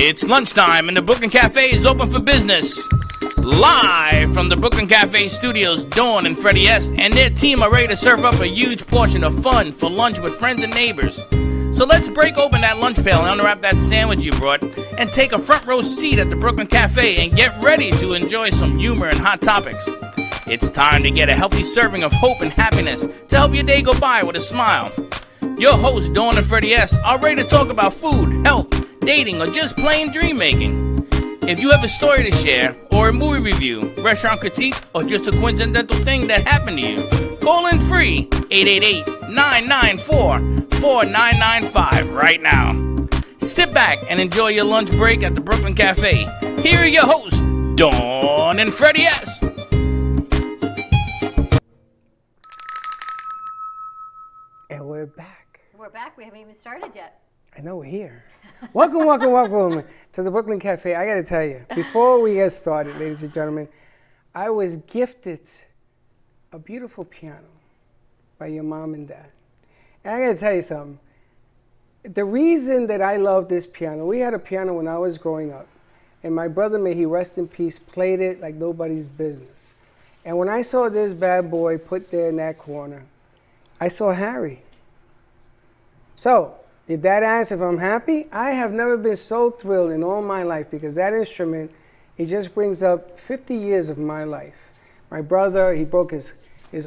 It's lunchtime and the Brooklyn Cafe is open for business. Live from the Brooklyn Cafe studios, Dawn and Freddie S. and their team are ready to serve up a huge portion of fun for lunch with friends and neighbors. So let's break open that lunch pail and unwrap that sandwich you brought and take a front row seat at the Brooklyn Cafe and get ready to enjoy some humor and hot topics. It's time to get a healthy serving of hope and happiness to help your day go by with a smile. Your hosts, Dawn and Freddie S., are ready to talk about food, health, dating, or just plain dream making. If you have a story to share, or a movie review, restaurant critique, or just a coincidental thing that happened to you, call in free 888-994-4995 right now. Sit back and enjoy your lunch break at the Brooklyn Cafe. Here are your hosts, Dawn and Freddie S. And we're back. We're back. We haven't even started yet. I know we're here. Welcome, welcome, welcome to the Brooklyn Cafe. I got to tell you, before we get started, ladies and gentlemen, I was gifted a beautiful piano by your mom and dad. And I got to tell you something. The reason that I love this piano, we had a piano when I was growing up, and my brother, may he rest in peace, played it like nobody's business. And when I saw this bad boy put there in that corner, I saw Harry. So, your dad asked if I'm happy. I have never been so thrilled in all my life because that instrument, it just brings up 50 years of my life. My brother, he broke his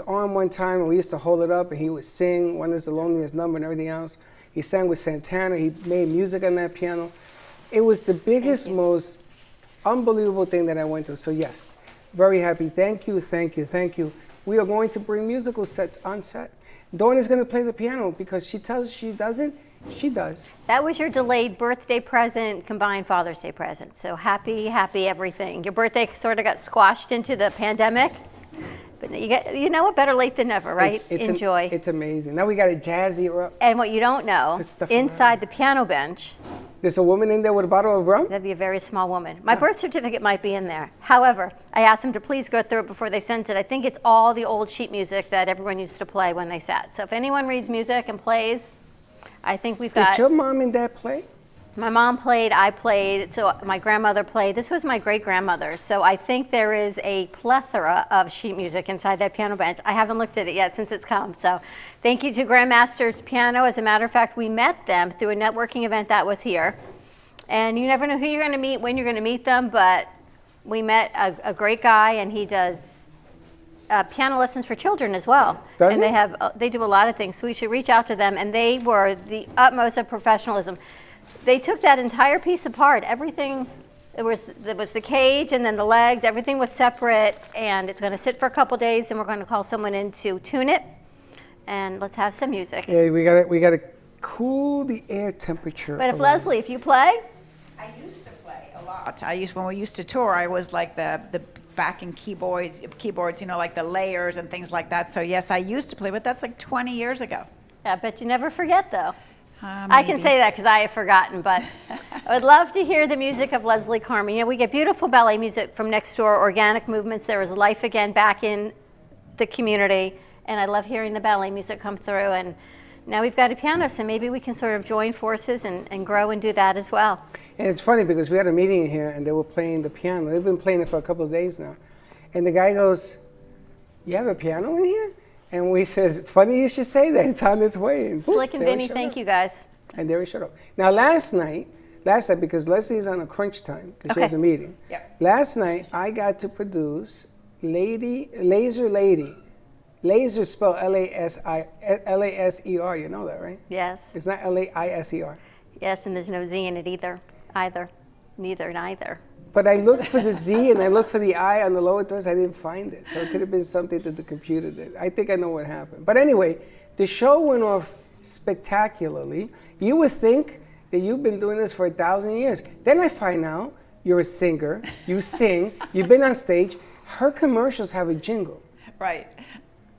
arm one time and we used to hold it up and he would sing When Is the Loneliest Number and everything else. He sang with Santana. He made music on that piano. It was the biggest, most unbelievable thing that I went through. So yes, very happy. Thank you, thank you, thank you. We are going to bring musical sets on set. Dawn is going to play the piano because she tells us she doesn't. She does. That was your delayed birthday present, combined Father's Day present. So happy everything. Your birthday sort of got squashed into the pandemic, but you know what? Better late than never, right? Enjoy. It's amazing. Now we got a jazzy up. And what you don't know, inside the piano bench, there's a woman in there with a bottle of rum? That'd be a very small woman. My birth certificate might be in there. However, I asked them to please go through it before they sent it. I think it's all the old sheet music that everyone used to play when they sat. So if anyone reads music and plays, I think we've got... Did your mom and dad play? My mom played, I played, so my grandmother played. This was my great-grandmother. So I think there is a plethora of sheet music inside that piano bench. I haven't looked at it yet since it's come. So thank you to Grandmasters Piano. As a matter of fact, we met them through a networking event that was here. And you never know who you're going to meet, when you're going to meet them, but we met a great guy, and he does piano lessons for children as well. Does and he? They do a lot of things, so we should reach out to them. And they were the utmost of professionalism. They took that entire piece apart. Everything, there was the cage and then the legs. Everything was separate, and it's going to sit for a couple days, and we're going to call someone in to tune it. And let's have some music. Yeah, we got to cool the air temperature. But if Leslie, if you play. I used to play a lot. When we used to tour, I was like the backing keyboards, you know, like the layers and things like that. So yes, I used to play, but that's like 20 years ago. Yeah, but you never forget though. I can say that because I have forgotten, but I would love to hear the music of Leslie Carmen. You know, we get beautiful ballet music from next door, Organic Movements. There is life again back in the community, and I love hearing the ballet music come through. And now we've got a piano, so maybe we can sort of join forces and grow and do that as well. And it's funny because we had a meeting here and they were playing the piano. They've been playing it for a couple of days now. And the guy goes, "You have a piano in here?" And we says, "Funny you should say that. It's on its way." And Slick and Vinny, thank you guys. And there he showed up. Now last night, because Leslie's on a crunch time, because she has a meeting. Yep. Last night, I got to produce Laser Lady. Laser spelled L-A-S-E-R, you know that, right? Yes. It's not L-A-I-S-E-R. Yes, and there's no Z in it either. Neither. But I looked for the Z and I looked for the I on the lower doors. I didn't find it. So it could have been something that the computer did. I think I know what happened. But anyway, the show went off spectacularly. You would think that you've been doing this for 1,000 years. Then I find out you're a singer, you sing, you've been on stage. Her commercials have a jingle. Right.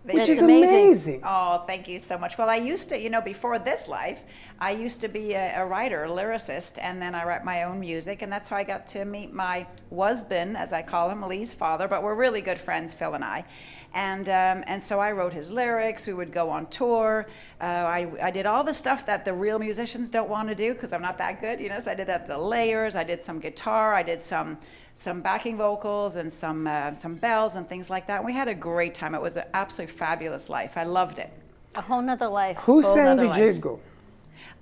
which That's is amazing. amazing. Oh, thank you so much. Well, I used to, before this life, I used to be a writer, a lyricist, and then I write my own music, and that's how I got to meet my husband, as I call him, Lee's father, but we're really good friends, Phil and I. And so I wrote his lyrics. We would go on tour. I did all the stuff that the real musicians don't want to do because I'm not that good, so I did that, the layers, I did some guitar, I did some backing vocals and some bells and things like that. And we had a great time. It was an absolutely fabulous life. I loved it. A whole nother life. Who Whole sang nother the life. jingle?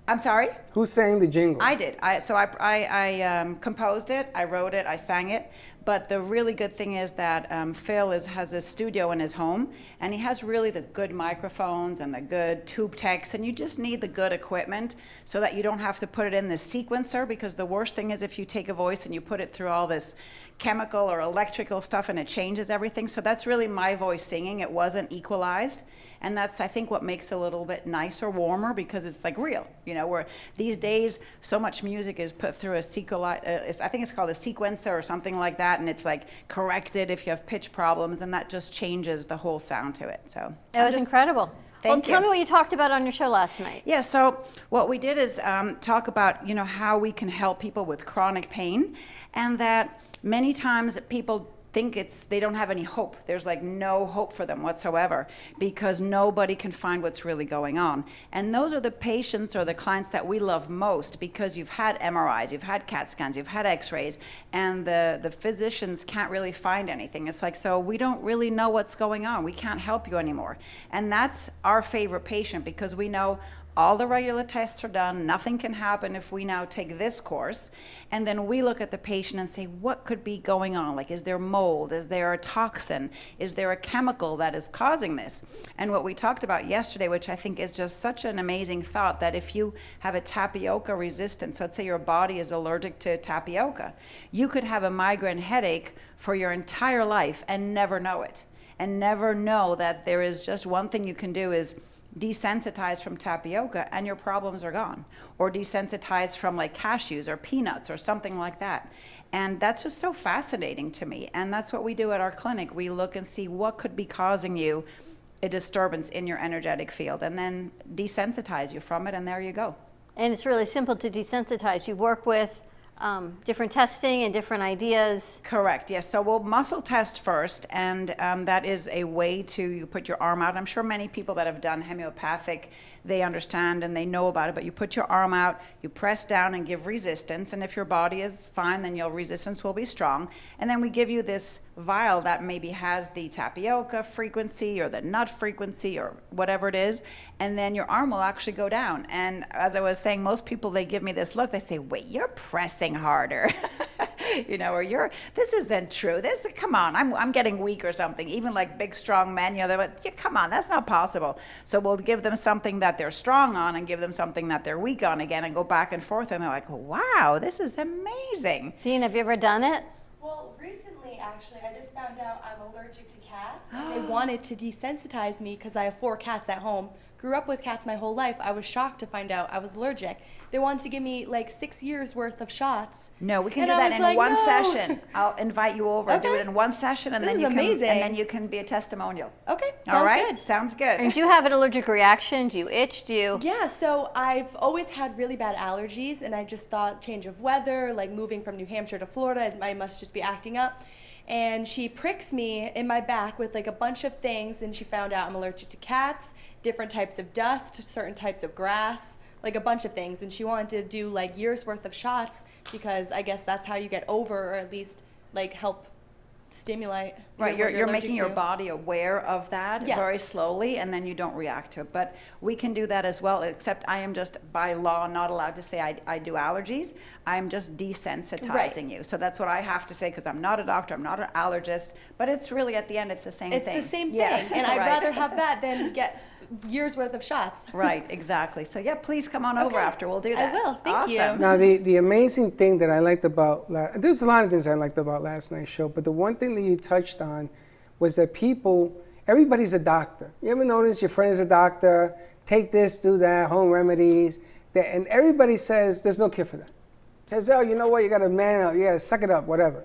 I'm sorry? Who sang the jingle? I did. I composed it, I wrote it, I sang it. But the really good thing is that Phil has a studio in his home, and he has really the good microphones and the good tube techs, and you just need the good equipment so that you don't have to put it in the sequencer, because the worst thing is if you take a voice and you put it through all this chemical or electrical stuff and it changes everything. So that's really my voice singing. It wasn't equalized. And that's, I think, what makes it a little bit nicer, warmer, because it's like real, where these days so much music is put through I think it's called a sequencer or something like that, and it's like corrected if you have pitch problems, and that just changes the whole sound to it. So It was incredible. Well, Thank tell you. me what you talked about on your show last night. Yeah, so what we did is talk about, how we can help people with chronic pain, and that many times people think they don't have any hope. There's like no hope for them whatsoever because nobody can find what's really going on. And those are the patients or the clients that we love most, because you've had MRIs, you've had CAT scans, you've had x-rays, and the physicians can't really find anything. It's like, so we don't really know what's going on. We can't help you anymore. And that's our favorite patient, because we know all the regular tests are done. Nothing can happen if we now take this course. And then we look at the patient and say, what could be going on? Like, is there mold? Is there a toxin? Is there a chemical that is causing this? And what we talked about yesterday, which I think is just such an amazing thought, that if you have a tapioca resistance, let's say your body is allergic to tapioca, you could have a migraine headache for your entire life and never know it. And never know that there is just one thing you can do is desensitize from tapioca and your problems are gone, or desensitize from like cashews or peanuts or something like that. And that's just so fascinating to me, and that's what we do at our clinic. We look and see what could be causing you a disturbance in your energetic field, and then desensitize you from it, and there you go. And it's really simple to desensitize. You work with different testing and different ideas. Correct, yes. So we'll muscle test first, and that is a way to you put your arm out. I'm sure many people that have done homeopathic, they understand and they know about it, but you put your arm out, you press down and give resistance, and if your body is fine, then your resistance will be strong. And then we give you this vial that maybe has the tapioca frequency or the nut frequency or whatever it is, and then your arm will actually go down. And as I was saying, most people, they give me this look, they say, wait, you're pressing harder. Or this isn't true. Come on, I'm getting weak or something. Even like big, strong men, they're like, yeah, come on, that's not possible. So we'll give them something that they're strong on and give them something that they're weak on again, and go back and forth, and they're like, wow, this is amazing. Dean, have you ever done it? Well, recently, actually, I just found out I'm allergic to cats. And they wanted to desensitize me because I have 4 cats at home. Grew up with cats my whole life. I was shocked to find out I was allergic. They wanted to give me like 6 years worth of shots. No, we can And do I that was in like, one no. session. I'll invite you over. Do Okay. it in one session, and This then is you can amazing. and then you can be a testimonial. Okay, All sounds right, good. sounds good. And do you have an allergic reaction? Do you itch? Do you? Yeah, so I've always had really bad allergies, and I just thought change of weather, like moving from New Hampshire to Florida, I must just be acting up. And she pricks me in my back with like a bunch of things, and she found out I'm allergic to cats, different types of dust, certain types of grass, like a bunch of things. And she wanted to do like years worth of shots because I guess that's how you get over, or at least like help stimulate. Right, what you're allergic making your to. body aware of that Yeah. very slowly, and then you don't react to it. But we can do that as well, except I am just by law not allowed to say I do allergies. I'm just desensitizing Right. you. So that's what I have to say, because I'm not a doctor, I'm not an allergist, but it's really, at the end, it's the same It's thing. the same Yeah, thing, and I'd right. rather have that than get years worth of shots. Right, exactly. So yeah, please come on over Okay. after. We'll do I that. will. Thank you. Awesome. Now, the amazing thing that I liked about, there's a lot of things I liked about last night's show, but the one thing that you touched on was that everybody's a doctor. You ever notice your friend is a doctor, take this, do that, home remedies, and everybody says there's no cure for that. Says, oh, you know what, you got to man up, yeah, suck it up, whatever.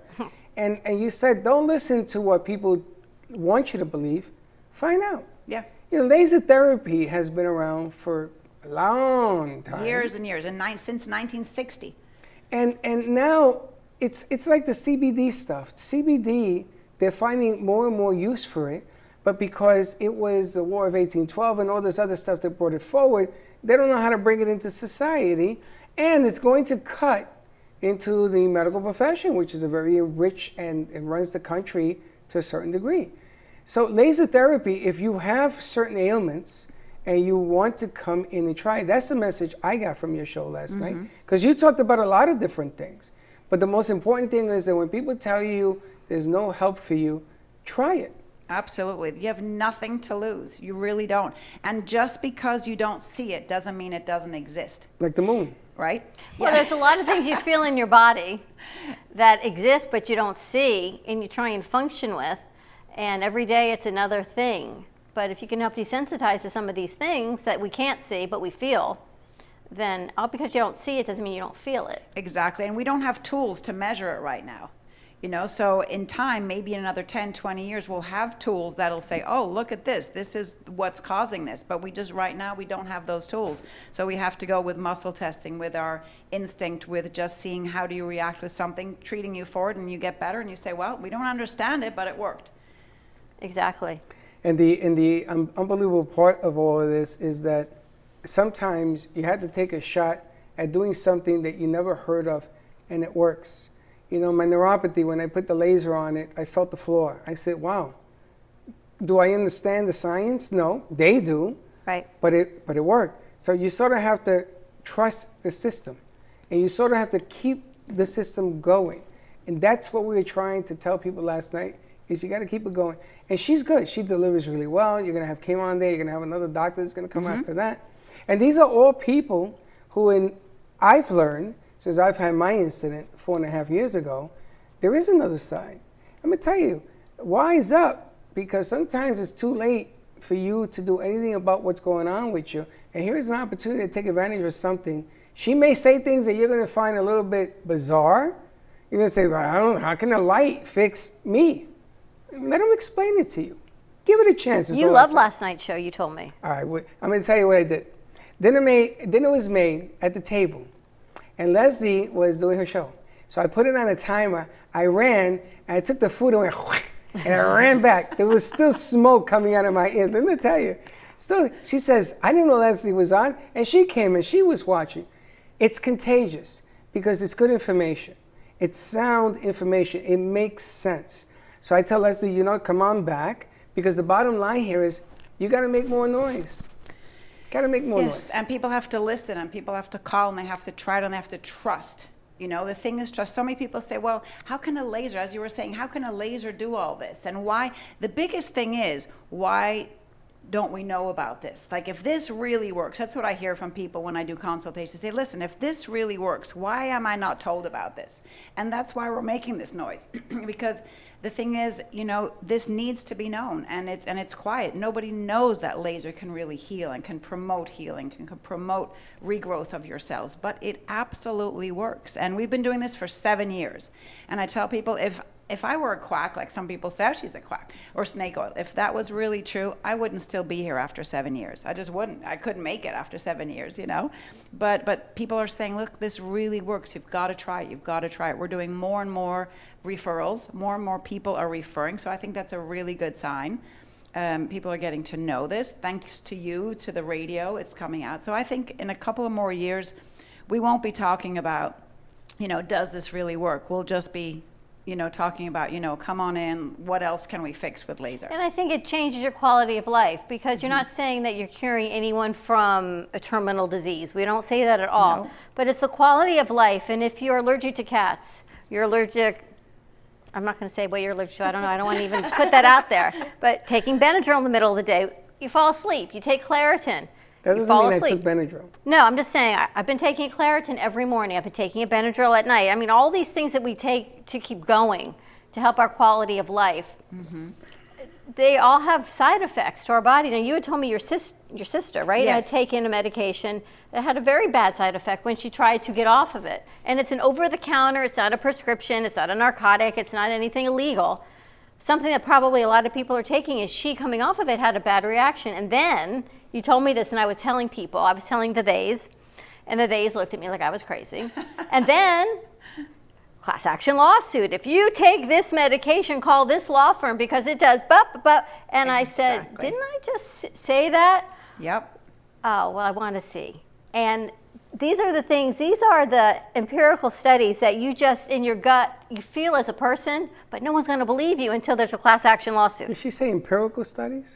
and you said, don't listen to what people want you to believe, find out. Yeah. You know, laser therapy has been around for a long time. Years and years, since 1960. And now it's like the CBD stuff. CBD, they're finding more and more use for it, but because it was the War of 1812 and all this other stuff that brought it forward, they don't know how to bring it into society, and it's going to cut into the medical profession, which is a very rich and runs the country to a certain degree. So laser therapy, if you have certain ailments and you want to come in and try it, that's the message I got from your show last night. Because you talked about a lot of different things. But the most important thing is that when people tell you there's no help for you, try it. Absolutely. You have nothing to lose. You really don't. And just because you don't see it doesn't mean it doesn't exist, Like the moon. right? Well, there's a lot of things you feel in your body that exist but you don't see and you try and function with, and every day it's another thing. But if you can help desensitize to some of these things that we can't see but we feel, then all because you don't see it doesn't mean you don't feel it. Exactly. And we don't have tools to measure it right now. You know, so in time, maybe in another 10, 20 years, we'll have tools that'll say, oh, look at this. This is what's causing this. But we just, right now, we don't have those tools. So we have to go with muscle testing, with our instinct, with just seeing how do you react with something, treating you for it, and you get better, and you say, well, we don't understand it, but it worked. Exactly. And the unbelievable part of all of this is that sometimes you have to take a shot at doing something that you never heard of, and it works. You know, my neuropathy, when I put the laser on it, I felt the floor. I said, wow, do I understand the science? No, they do. Right. But it worked. So you sort of have to trust the system, and you sort of have to keep the system going. And that's what we were trying to tell people last night, is you got to keep it going. And she's good. She delivers really well. You're going to have Kim on there. You're going to have another doctor that's going to come after that. And these are all people who, I've learned, since I've had my incident 4.5 years ago, there is another side. I'm going to tell you, wise up, because sometimes it's too late for you to do anything about what's going on with you. And here's an opportunity to take advantage of something. She may say things that you're going to find a little bit bizarre. You're going to say, well, I don't know, how can a light fix me? Let them explain it to you. Give it a chance. You loved last night's show, you told me. All right, I'm going to tell you what I did. Dinner was made at the table, and Leslie was doing her show. So I put it on a timer. I ran, and I took the food and went, and I ran back. There was still smoke coming out of my ear. Let me tell you. Still, she says, I didn't know Leslie was on, and she came and she was watching. It's contagious because it's good information. It's sound information. It makes sense. So I tell Leslie, you know, come on back, because the bottom line here is you got to make more noise. Got to make more noise. Yes, and people have to listen, and people have to call, and they have to try it, and they have to trust. You know, the thing is trust. So many people say, well, how can a laser, as you were saying, how can a laser do all this? And why? The biggest thing is, why don't we know about this? Like, if this really works, that's what I hear from people when I do consultations. They say, listen, if this really works, why am I not told about this? And that's why we're making this noise. Because the thing is, you know, this needs to be known, and it's quiet. Nobody knows that laser can really heal and can promote healing, can promote regrowth of your cells, but it absolutely works. And we've been doing this for 7 years. And I tell people, if I were a quack, like some people say, oh, she's a quack, or snake oil, if that was really true, I wouldn't still be here after 7 years. I just wouldn't. I couldn't make it after 7 years, you know? But people are saying, look, this really works. You've got to try it. You've got to try it. We're doing more and more referrals. More and more people are referring, so I think that's a really good sign. People are getting to know this. Thanks to you, to the radio, it's coming out. So I think in a couple of more years, we won't be talking about, you know, does this really work? We'll just be, you know, talking about, you know, come on in, what else can we fix with laser? And I think it changes your quality of life, because you're not saying that you're curing anyone from a terminal disease. We don't say that at all. No. But it's the quality of life. And if you're allergic to cats, you're allergic, I'm not going to say what you're allergic to. I don't know. I don't want to even put that out there. But taking Benadryl in the middle of the day, you fall asleep. You take Claritin. That you doesn't fall mean asleep. I took Benadryl. No, I'm just saying, I've been taking Claritin every morning. I've been taking a Benadryl at night. I mean, all these things that we take to keep going, to help our quality of life, they all have side effects to our body. Now, you had told me your sister, right, Yes. had taken a medication that had a very bad side effect when she tried to get off of it. And it's an over-the-counter, it's not a prescription, it's not a narcotic, it's not anything illegal. something that probably a lot of people are taking is she coming off of it had a bad reaction. And then you told me this, and I was telling people, I was telling the theys, and the theys looked at me like I was crazy. And then class action lawsuit. If you take this medication, call this law firm because it does but. And I said, Exactly. didn't I just say that? Yep. Oh, well, I want to see. And these are the things, these are the empirical studies that you just, in your gut, you feel as a person, but no one's going to believe you until there's a class action lawsuit. Did she say empirical studies?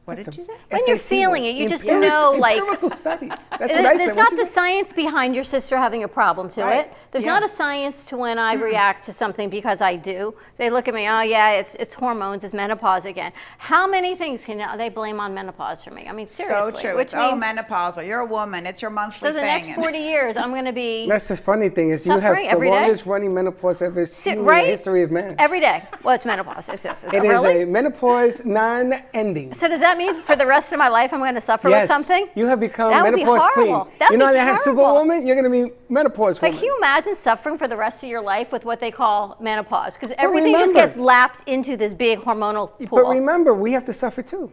What That's did a you say? When you're SAT feeling word. it, you just know, like, Empirical studies. That's what I said. there's What'd not you the say? science behind your sister having a problem to Right. it. There's Yeah. not a science to when I react to something because I do. They look at me, oh yeah, it's hormones, it's menopause again. How many things can they blame on menopause for me? I mean, seriously. So true. Which It's, means, menopause, or you're a woman. It's your monthly so the thing. next 40 years, I'm going to be That's the funny thing is you have Suffering the every day. longest running menopause ever seen in right? the history of man. every day. Well, it's menopause. It's It is really? a menopause non-ending. So does that mean for the rest of my life I'm going to suffer Yes, with something? you have become That would be menopause queen. horrible. That You would know be how they have terrible. superwoman? You're going to be menopause But woman. can you imagine suffering for the rest of your life with what they call menopause? Because everything just remember- gets lapped into this big hormonal pool. But remember, we have to suffer too.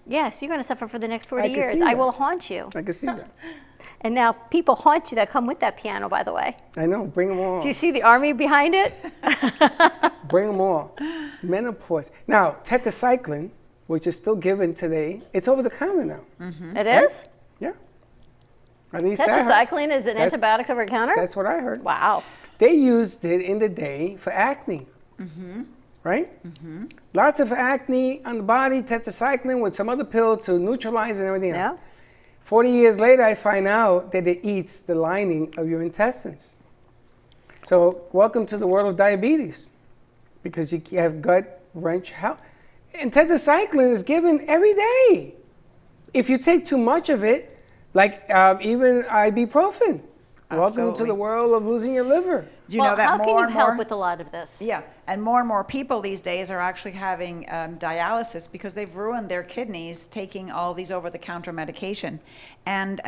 Yes, you're going to suffer for the next 40 I can years. see I that. will haunt you. I can see that. And now people haunt you that come with that piano, by the way. I know. Bring them all. Do you see the army behind it? Bring them all. Menopause. Now, tetracycline, which is still given today, it's over the counter now. It is? Yeah. At least I heard. Tetracycline is an That- antibiotic over the counter? That's what I heard. Wow. They used it in the day for acne. Right? Lots of acne on the body, tetracycline with some other pill to neutralize and everything else. Yeah. 40 years later, I find out that it eats the lining of your intestines. So, welcome to the world of diabetes because you have gut wrench health. And tetracycline is given every day. If you take too much of it, like even ibuprofen, welcome to Absolutely. the world of losing your liver. Do you well, know that how more can you and help more? with a lot of this? Yeah, and more people these days are actually having dialysis because they've ruined their kidneys taking all these over-the-counter medication. And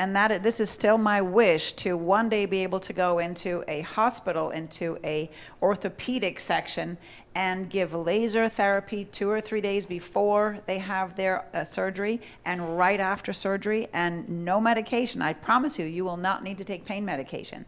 this is still my wish to one day be able to go into a hospital, into a orthopedic section, and give laser therapy 2 or 3 days before they have their surgery and right after surgery, and no medication. I promise you, you will not need to take pain medication.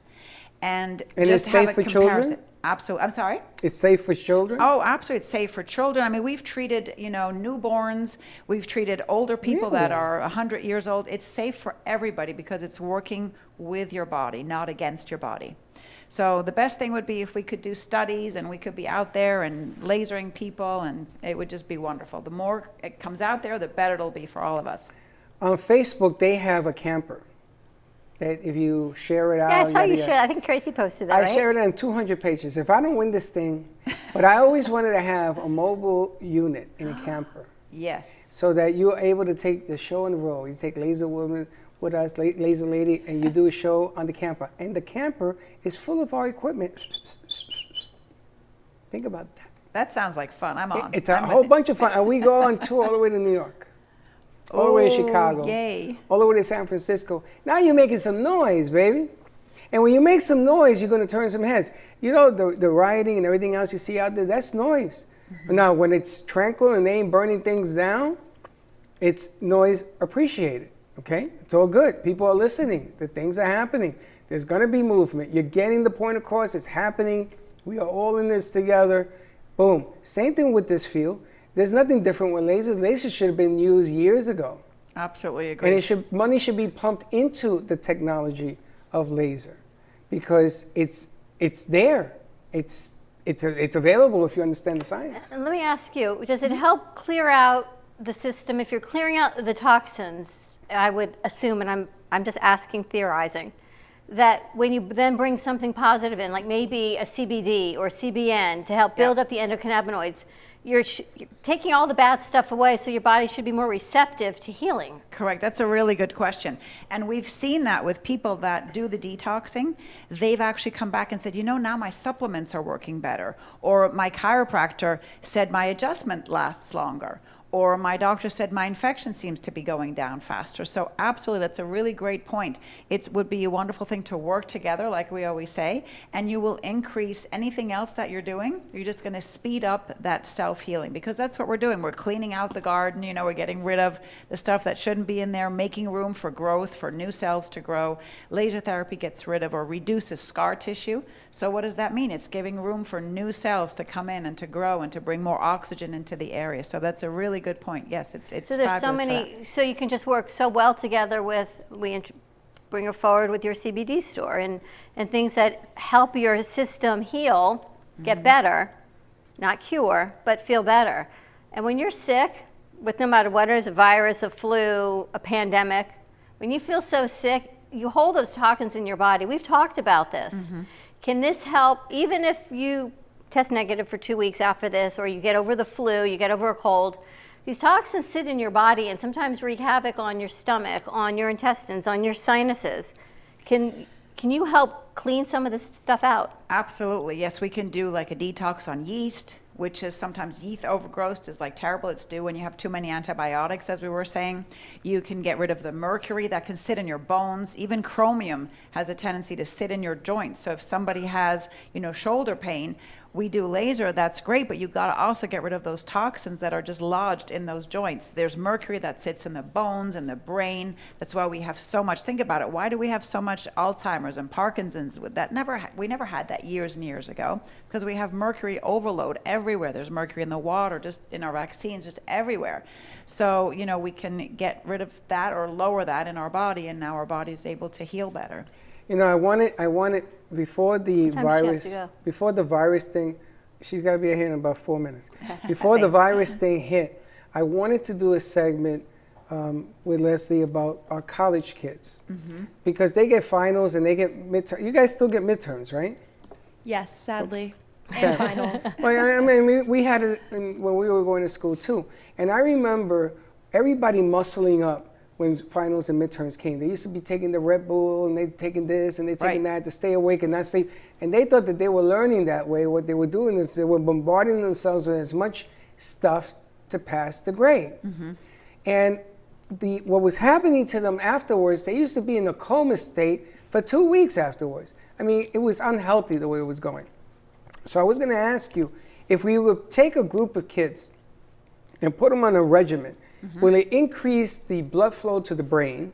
And And just it's have safe a for children? comparison. Absolutely. I'm sorry? It's safe for children. Oh, absolutely. It's safe for children. I mean, we've treated, newborns. We've treated older people that Really? are 100 years old. It's safe for everybody because it's working with your body, not against your body. So the best thing would be if we could do studies and we could be out there and lasering people, and it would just be wonderful. The more it comes out there, the better it'll be for all of us. On Facebook, they have a camper that if you share it out. Yeah, I saw yada, you yada. share. I think Tracy posted that, I right? shared it on 200 pages. If I don't win this thing, but I always wanted to have a mobile unit in a camper Yes. so that you're able to take the show on the road. You take Laser Woman with us, Laser Lady, and you do a show on the camper. And the camper is full of our equipment. Think about that. That sounds like fun. I'm on. It's a I'm with whole it. bunch of fun. And we go on tour all the way to New York, all the way to Oh, Chicago, yay. all the way to San Francisco. Now you're making some noise, baby. And when you make some noise, you're going to turn some heads. You know, the rioting and everything else you see out there, that's noise. Now, when it's tranquil and they ain't burning things down, it's noise appreciated, okay? It's all good. People are listening. The things are happening. There's going to be movement. You're getting the point across. It's happening. We are all in this together. Boom. Same thing with this field. There's nothing different with lasers. Lasers should have been used years ago. Absolutely agree. And money should be pumped into the technology of laser because it's there. It's available if you understand the science. And let me ask you, does it help clear out the system? If you're clearing out the toxins, I would assume, and I'm just asking, theorizing, that when you then bring something positive in, like maybe a CBD or CBN to help build up the endocannabinoids, you're taking all the bad stuff away, so your body should be more receptive to healing. Correct. That's a really good question. And we've seen that with people that do the detoxing. They've actually come back and said, now my supplements are working better. Or my chiropractor said my adjustment lasts longer. Or my doctor said my infection seems to be going down faster. So absolutely, that's a really great point. It would be a wonderful thing to work together, like we always say, and you will increase anything else that you're doing. You're just going to speed up that self-healing, because that's what we're doing. We're cleaning out the garden, you know, we're getting rid of the stuff that shouldn't be in there, making room for growth, for new cells to grow. Laser therapy gets rid of or reduces scar tissue. So what does that mean? It's giving room for new cells to come in and to grow and to bring more oxygen into the area. So that's a really good point. Yes, it's So there's so fabulous for many, that. so you can just work so well together with, bring her forward with your CBD store and things that help your system heal, get better, not cure, but feel better. And when you're sick, with no matter what it is, a virus, a flu, a pandemic, when you feel so sick, you hold those toxins in your body. We've talked about this. Can this help, even if you test negative for 2 weeks after this, or you get over the flu, you get over a cold, these toxins sit in your body and sometimes wreak havoc on your stomach, on your intestines, on your sinuses. Can you help clean some of this stuff out? Absolutely. Yes, we can do like a detox on yeast, which is sometimes yeast overgrowth is like terrible. It's due when you have too many antibiotics, as we were saying. You can get rid of the mercury that can sit in your bones. Even chromium has a tendency to sit in your joints. So if somebody has, shoulder pain, we do laser, that's great, but you've got to also get rid of those toxins that are just lodged in those joints. There's mercury that sits in the bones and the brain. That's why we have so much, think about it, why do we have so much Alzheimer's and Parkinson's? We never had that years and years ago, because we have mercury overload everywhere. There's mercury in the water, just in our vaccines, just everywhere. So, we can get rid of that or lower that in our body, and now our body is able to heal better. I wanted before the What time does she have virus, to go? before the virus thing, she's got to be here in about 4 minutes. Before the Thanks. virus thing hit, I wanted to do a segment with Leslie about our college kids, because they get finals and they get midterms. You guys still get midterms, right? Yes, sadly. Sad. And finals. Well, I mean, we had it when we were going to school too. And I remember everybody muscling up when finals and midterms came. They used to be taking the Red Bull and they taking this and they taking Right. that to stay awake and not sleep. And they thought that they were learning that way. What they were doing is they were bombarding themselves with as much stuff to pass the grade. And what was happening to them afterwards, they used to be in a coma state for 2 weeks afterwards. I mean, it was unhealthy the way it was going. So I was going to ask you, if we would take a group of kids and put them on a regimen, will it increase the blood flow to the brain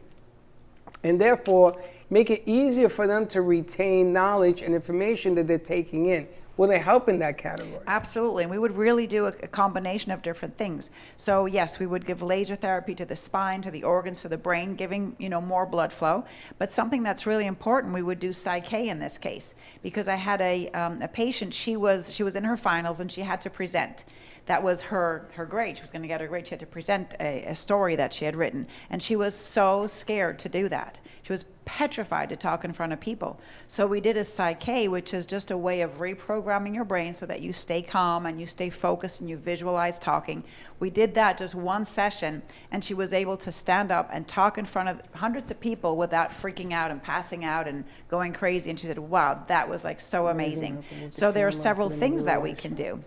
and therefore make it easier for them to retain knowledge and information that they're taking in? Will it help in that category? Absolutely, and we would really do a combination of different things. So yes, we would give laser therapy to the spine, to the organs, to the brain, giving more blood flow. But something that's really important, we would do Psych-K in this case, because I had a patient. She was in her finals and she had to present. That was her grade. She was going to get her grade. She had to present a story that she had written. And she was so scared to do that. She was petrified to talk in front of people. So we did a Psych-K, which is just a way of reprogramming your brain so that you stay calm and you stay focused and you visualize talking. We did that just one session, and she was able to stand up and talk in front of hundreds of people without freaking out and passing out and going crazy. And she said, wow, that was like so amazing. So there are several things that we can do,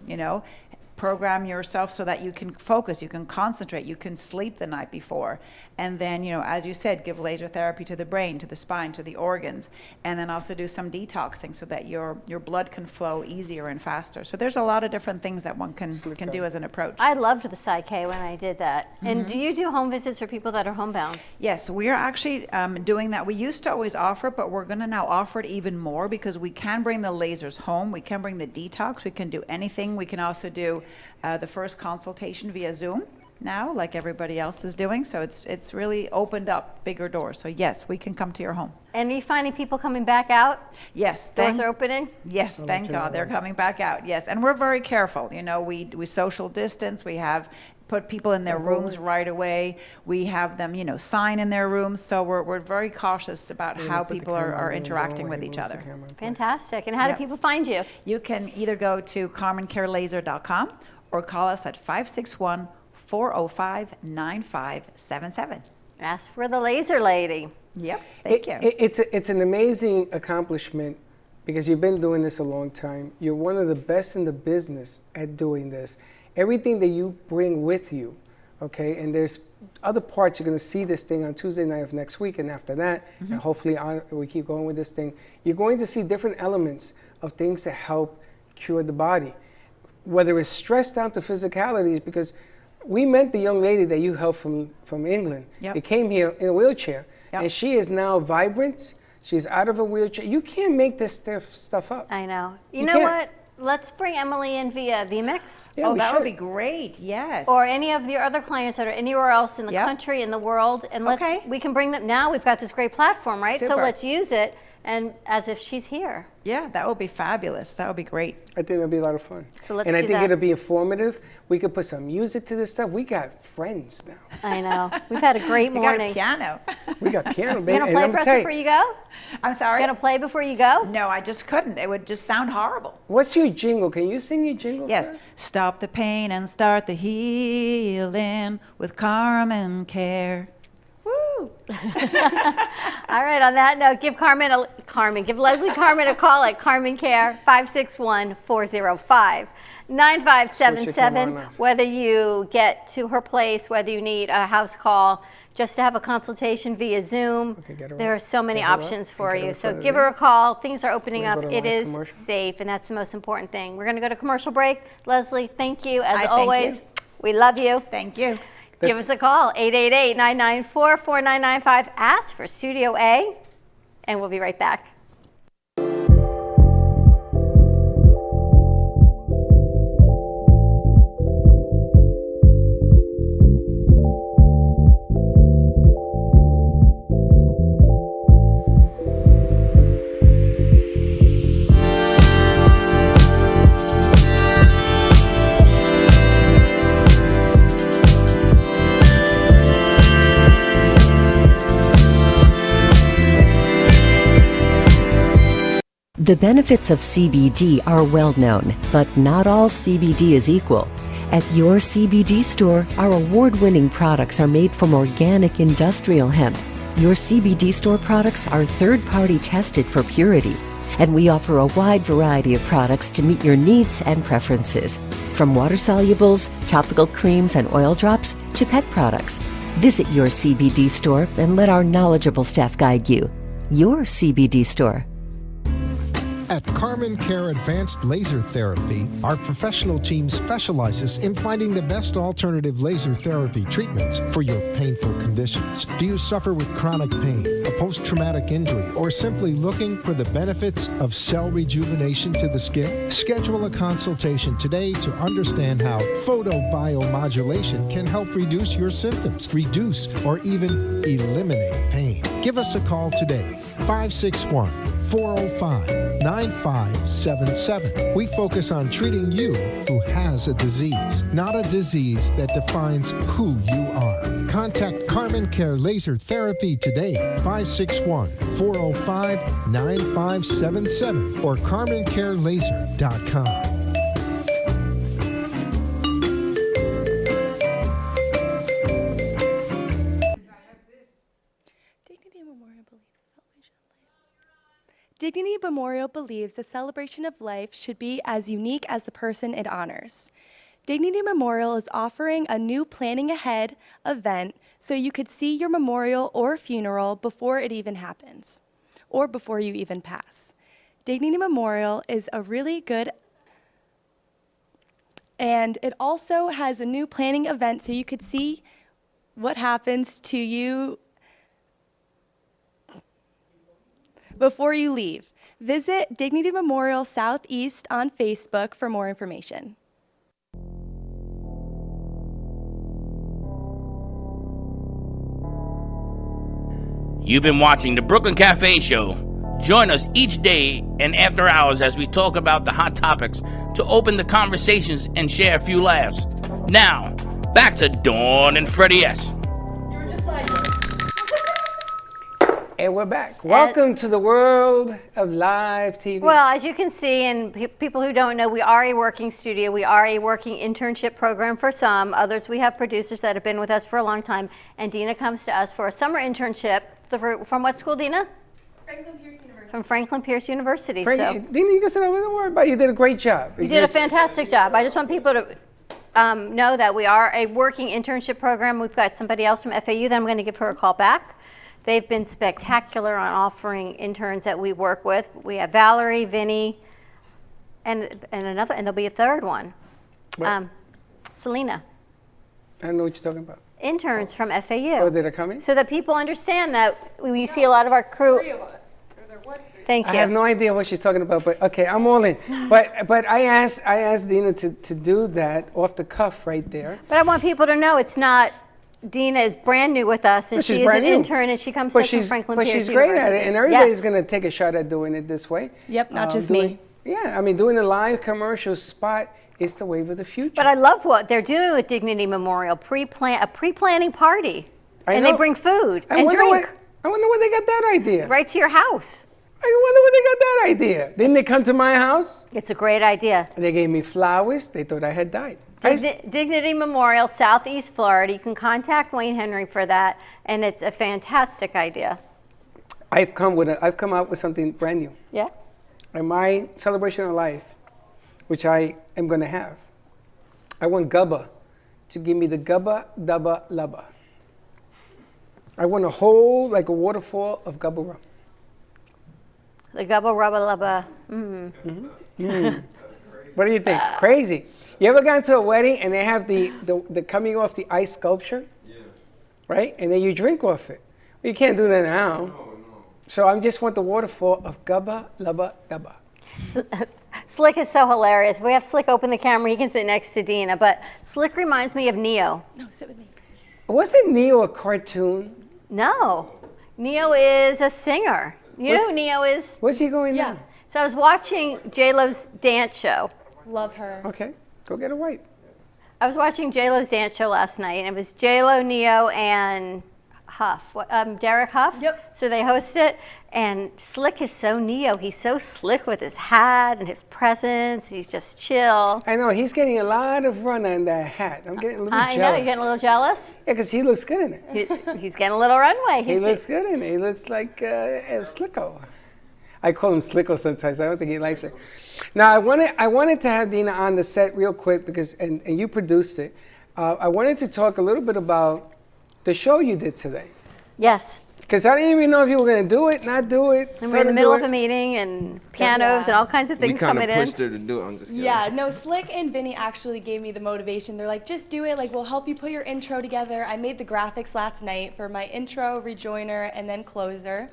program yourself so that you can focus, you can concentrate, you can sleep the night before. And then, as you said, give laser therapy to the brain, to the spine, to the organs, and then also do some detoxing so that your blood can flow easier and faster. So there's a lot of different things that one can do as an approach. I loved the Psych-K when I did that. And do you do home visits for people that are homebound? Yes, we are actually doing that. We used to always offer it, but we're going to now offer it even more, because we can bring the lasers home. We can bring the detox. We can do anything. We can also do the first consultation via Zoom now, like everybody else is doing. So it's really opened up bigger doors. So yes, we can come to your home. And are you finding people coming back out? Yes. Doors are opening? Yes, thank God they're coming back out. Yes, and we're very careful. We social distance. We have put people in their rooms right away. We have them, sign in their rooms. So we're very cautious about how people are interacting with each other. Fantastic. And how do people find you? You can either go to CarmenCareLaser.com or call us at 561-405-9577. Ask for the laser lady. Yep, thank you. It's an amazing accomplishment, because you've been doing this a long time. You're one of the best in the business at doing this. Everything that you bring with you okay? And there's other parts. You're going to see this thing on Tuesday night of next week, and after that, and hopefully we keep going with this thing. You're going to see different elements of things to help cure the body, whether it's stress down to physicalities, because we met the young lady that you helped from England. Yep. They came here in a wheelchair, Yep. and she is now vibrant. She's out of a wheelchair. You can't make this stuff up. I know. You You know can't. what? Let's bring Emily in via VMix. Yeah, Oh, we that would should. be great. Yes. Or any of your other clients that are anywhere else in the Yep. country, in the world, and Okay. we can bring them. Now we've got this great platform, right? So Super. let's use it, and as if she's here. Yeah, that would be fabulous. That would be great. I think it'll be a lot of fun. So let's and I do think that. it'll be informative. We could put some music to this stuff. We got friends now. I know. We've had a great We morning. got a piano. We got piano, You baby. gonna And play I'm for us tell you, before you go? I'm sorry. You gonna play before you go? No, I just couldn't. It would just sound horrible. what's your jingle? Can you sing your jingle? Yes. for us? Stop the pain and start the healing with Carmen Care. Woo! All right, on that note, give Leslie Carmen a call at Carmen Care, 561-405-9577. us. Whether you get to her place, whether you need a house call, just to have a consultation via Zoom. Okay, get her There up. are so many Get her up options and for get her you. in So front of give me. her a call. Things are opening Wanna up. go to It live is commercial? safe, and that's the most important thing. We're going to go to commercial break. Leslie, thank you. As I thank always, you. we love you. Thank you. Give us a call, 888-994-4995. Ask for Studio A, and we'll be right back. The benefits of CBD are well known, but not all CBD is equal. At your CBD store, our award-winning products are made from organic industrial hemp. Your CBD store products are third-party tested for purity, and we offer a wide variety of products to meet your needs and preferences. From water solubles, topical creams and oil drops, to pet products. Visit your CBD store and let our knowledgeable staff guide you. Your CBD store. At Carmen Care Advanced Laser Therapy, our professional team specializes in finding the best alternative laser therapy treatments for your painful conditions. Do you suffer with chronic pain, a post-traumatic injury, or simply looking for the benefits of cell rejuvenation to the skin? Schedule a consultation today to understand how photobiomodulation can help reduce your symptoms, reduce or even eliminate pain. Give us a call today, 561-405-9577. We focus on treating you who has a disease, not a disease that defines who you are. Contact Carmen Care Laser Therapy today, 561-405-9577 or carmencarelaser.com. Dignity Memorial believes the celebration of life should be as unique as the person it honors. Dignity Memorial is offering a new Planning Ahead event so you could see your memorial or funeral before it even happens, or before you even pass. Dignity Memorial is a really good, and it also has a new planning event so you could see what happens to you before you leave. Visit Dignity Memorial Southeast on Facebook for more information. You've been watching the Brooklyn Cafe Show. Join us each day and after hours as we talk about the hot topics to open the conversations and share a few laughs. Now, back to Dawn and Freddie S. And we're back. Welcome to the world of live TV. Well, as you can see, and people who don't know, we are a working studio. We are a working internship program for some. Others, we have producers that have been with us for a long time. And Dina comes to us for a summer internship. From what school, Dina? Franklin Pierce University. From Franklin Pierce University. Frankie, Dina, you can sit over. Don't worry about it. You did a great job. You did a fantastic job. I just want people to know that we are a working internship program. We've got somebody else from FAU that I'm going to give her a call back. They've been spectacular on offering interns that we work with. We have Valerie, Vinny, and there'll be a third one. What? Selena. I don't know what you're talking about. Interns from FAU. Oh, that are coming? So that people understand that when you see a lot of our crew. Thank you. I have no idea what she's talking about, but okay, I'm all in. But I asked Dina to do that off the cuff right there. But I want people to know it's not. Dina is brand new with us, and But she's she is brand an new. intern, and she comes But from Franklin but Pierce she's great at it, University. and everybody's Yes. going to take a shot at doing it this way. Yep, not just doing- me. Yeah, I mean, doing a live commercial spot is the wave of the future. But I love what they're doing with Dignity Memorial, a pre-planning party, I and know. they bring food I and wonder drink I wonder where they got that idea. right to your house. I wonder where they got that idea. Didn't they come to my house? It's a great idea. They gave me flowers. They thought I had died. I s- Dignity Memorial, Southeast Florida. You can contact Wayne Henry for that, and it's a fantastic idea. I've come out with something brand new. Yeah. And my celebration of life, which I am going to have, I want Gubba to give me the Gubba Dubba Lubba. I want a whole, like a waterfall of Gubba rum. The Gubba Rubba Lubba. What do you think? Crazy. You ever gone to a wedding and they have the coming off the ice sculpture? Yeah. Right? And then you drink off it. Well, you can't do that now. No. So I just want the waterfall of Gubba Lubba Dubba. Slick is so hilarious. We have Slick open the camera. He can sit next to Dina, but Slick reminds me of Neo. No, sit with me. Wasn't Neo a cartoon? No, Neo is a singer. You know who Neo is? Where's he going Yeah. now? So I was watching J-Lo's dance show. Love her. Okay, go get a wipe. I was watching J-Lo's dance show last night, and it was J-Lo, Neo, and Huff. Derek Huff. Yep. So they host it, and Slick is so Neo. He's so slick with his hat and his presence. He's just chill. I know, he's getting a lot of run on that hat. I'm getting a little I jealous. know, you're getting a little jealous? Yeah, because he looks good in it. He's getting a little runway. He looks good in it. He looks like Slicko. I call him Slicko sometimes. I don't think he likes it. Now, I wanted to have Dina on the set real quick because, and you produced it. I wanted to talk a little bit about the show you did today. Yes. Because I didn't even know if you were going to do it, not do it. And we're in the middle of a meeting and pianos and all kinds of We things kind coming of in. pushed her to do it. I'm just kidding. Yeah, no, Slick and Vinny actually gave me the motivation. They're like, just do it. Like, we'll help you put your intro together. I made the graphics last night for my intro, rejoiner, and then closer.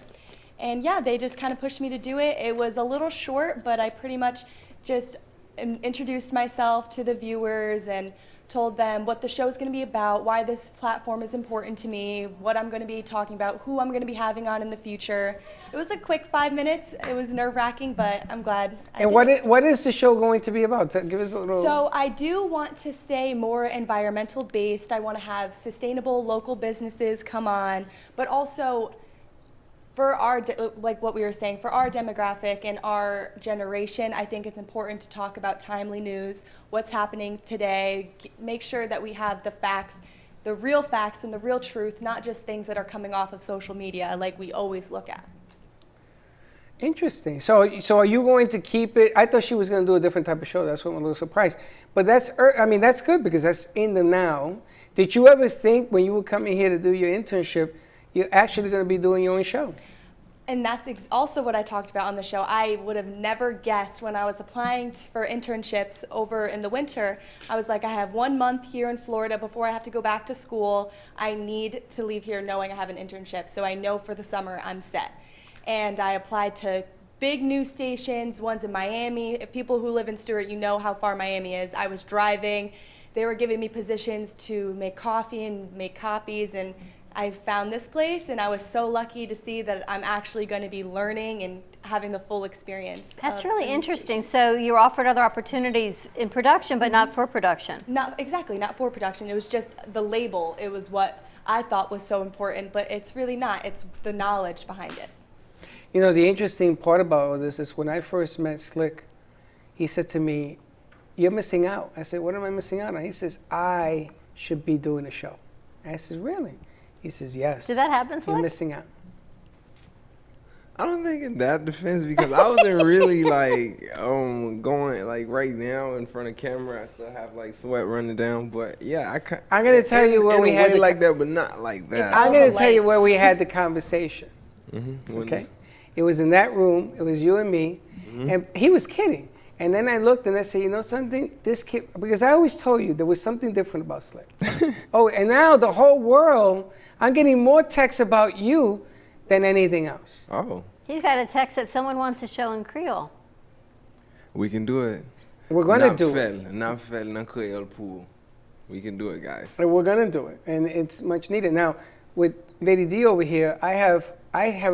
And yeah, they just kind of pushed me to do it. It was a little short, but I pretty much just introduced myself to the viewers and told them what the show's going to be about, why this platform is important to me, what I'm going to be talking about, who I'm going to be having on in the future. It was a quick 5 minutes. It was nerve-wracking, but I'm glad I And did it. what is the show going to be about? Give us a little. So I do want to stay more environmental based. I want to have sustainable local businesses come on, but also for our, like what we were saying, for our demographic and our generation, I think it's important to talk about timely news, what's happening today, make sure that we have the facts, the real facts and the real truth, not just things that are coming off of social media like we always look at. Interesting. So are you going to keep it? I thought she was going to do a different type of show. That's what I'm a little surprised. But that's good because that's in the now. Did you ever think when you were coming here to do your internship, you're actually going to be doing your own show? And that's also what I talked about on the show. I would have never guessed when I was applying for internships over in the winter. I was like, I have 1 month here in Florida before I have to go back to school. I need to leave here knowing I have an internship, so I know for the summer I'm set. And I applied to big news stations, ones in Miami. If people who live in Stewart, you know how far Miami is. I was driving. They were giving me positions to make coffee and make copies, and I found this place, and I was so lucky to see that I'm actually going to be learning and having the full experience. That's of really the news interesting. station. So you're offered other opportunities in production, but not for production. Not exactly, not for production. It was just the label. It was what I thought was so important, but it's really not. It's the knowledge behind it. You know, the interesting part about all this is when I first met Slick, he said to me, "You're missing out." I said, "What am I missing out on?" He says, "I should be doing a show." I said, "Really?" He says, "Yes." Did that happen, You're Slick? missing out. I don't think in that defense because I wasn't really like going like right now in front of camera. I still have like sweat running down, but yeah, I'm gonna tell you where we had it the, like that, but not like that. I'm gonna tell you where we had the conversation. Mm-hmm. Okay, it was in that room. It was you and me, and he was kidding. And then I looked and I said, you know something? This kid, because I always told you there was something different about Slick. Oh, and now the whole world, I'm getting more texts about you than anything else. Oh, He's got a text that someone wants a show in Creole. we can do it. We're gonna do it. Not fel, not Creole pool. We can do it, guys. And we're gonna do it, and it's much needed. Now, with Lady D over here, I have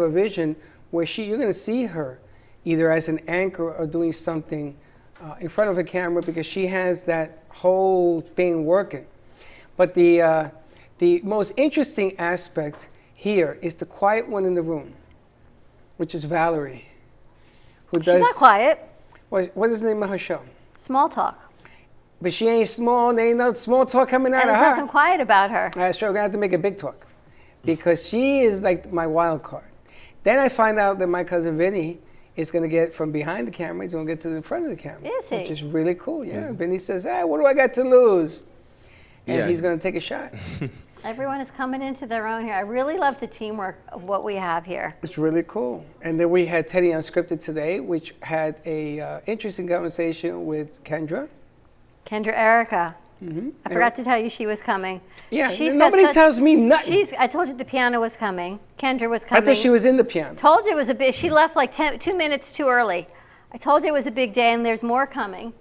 a vision where you're gonna see her either as an anchor or doing something in front of a camera because she has that whole thing working. But the most interesting aspect here is the quiet one in the room, which is Valerie, who She's not quiet. What is the name of her show? Small talk. But she ain't small. There ain't no small talk coming out And of there's her. nothing quiet about her. That's true. I'm gonna have to make a big talk because she is like my wild card. Then I find out that my cousin Vinny is gonna get from behind the camera. He's gonna get to the front of the camera, Is he? which is really cool. Yeah. Vinny says, "Hey, what do I got to lose?" And Yeah. he's gonna take a shot. Everyone is coming into their own here. I really love the teamwork of what we have here. It's really cool. And then we had Teddy Unscripted today, which had a interesting conversation with Kendra. Kendra Erica. Mm-hmm. I forgot to tell you she was coming. Yeah, She's got nobody tells me nothing. I told you the piano was coming. Kendra was I coming. thought she was in the piano. Told you it was a big. She left like 2 minutes too early. I told you it was a big day, and there's more coming.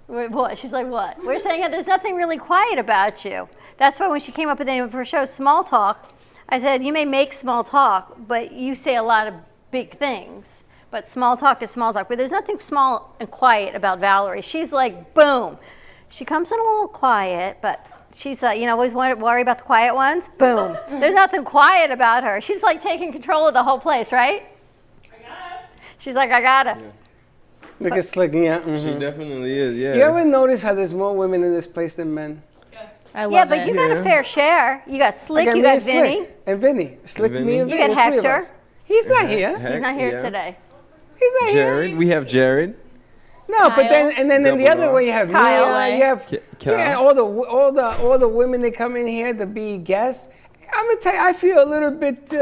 What? She's like, what? We're saying there's nothing really quiet about you. That's why when she came up with the name of her show, Small Talk, I said, you may make small talk, but you say a lot of big things. But small talk is small talk. But there's nothing small and quiet about Valerie. She's like, boom. She comes in a little quiet, but she's like, always worry about the quiet ones. Boom. There's nothing quiet about her. She's like taking control of the whole place, right? I got it. She's like, I got it. Yeah. Look at Slick, yeah. She definitely is. Yeah. You ever notice how there's more women in this place than men? I love Yeah, but it. you got a fair share. You got Slick, I got you me got and Vinny. Slick. And Vinny. Slick, Vinny. me and You Vinny. got there's three of Hector. us. He's not here. Heck, He's not here yeah. today. He's not here. Jared, we have Jared. No, but then and then in the Double other R. way you have Kyle. Mia, you have Kyle. yeah, all the women that come in here to be guests. I'm gonna tell you, I feel a little bit.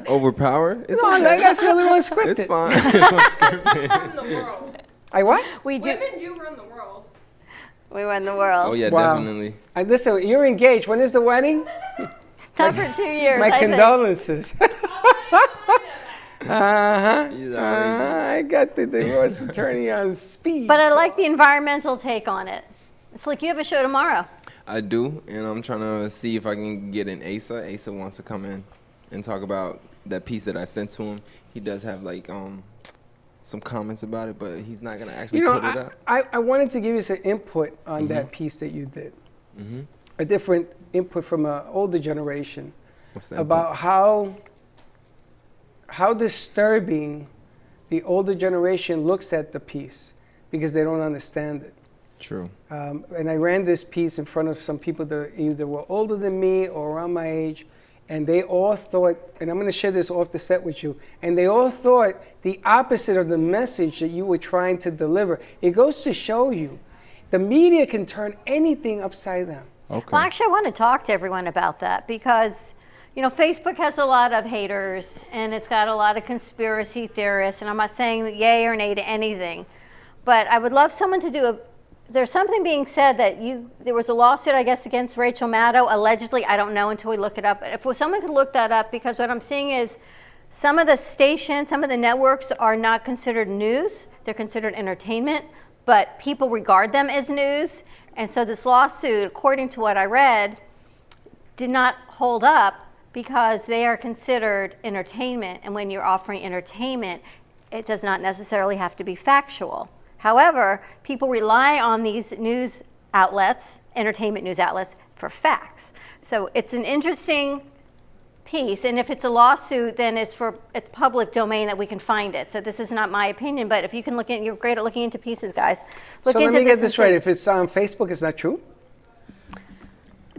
Overpowered? It's No, okay. I feel a little unscripted. It's fine. It's unscripted. the world. I what? We do. Women do run the world. We won the world. Oh yeah, Wow. definitely. Listen, you're engaged. When is the wedding? Not for 2 years. My I think. condolences. Uh-huh. He's already- I got the divorce attorney on speed. But I like the environmental take on it. It's like you have a show tomorrow. I do, and I'm trying to see if I can get an Asa. Asa wants to come in and talk about that piece that I sent to him. He does have like some comments about it, but he's not gonna actually put it up. I wanted to give you some input on that piece that you did. A different input from an older generation What's that about how disturbing the older generation looks at the piece because they don't understand it. True. And I ran this piece in front of some people that either were older than me or around my age, and they all thought, and I'm going to share this off the set with you, and they all thought the opposite of the message that you were trying to deliver. It goes to show you, the media can turn anything upside down. Okay. Well, actually, I want to talk to everyone about that because, Facebook has a lot of haters and it's got a lot of conspiracy theorists, and I'm not saying yay or nay to anything, but I would love someone to there's something being said that there was a lawsuit, I guess, against Rachel Maddow, allegedly. I don't know until we look it up. If someone could look that up, because what I'm seeing is some of the stations, some of the networks are not considered news. They're considered entertainment, but people regard them as news. And so this lawsuit, according to what I read, did not hold up because they are considered entertainment. And when you're offering entertainment, it does not necessarily have to be factual. However, people rely on these news outlets, entertainment news outlets, for facts. So it's an interesting piece, and if it's a lawsuit, then it's public domain that we can find it. So this is not my opinion, but if you can you're great at looking into pieces, guys. Look So let into me get and this see. right. If it's on Facebook, it's not true?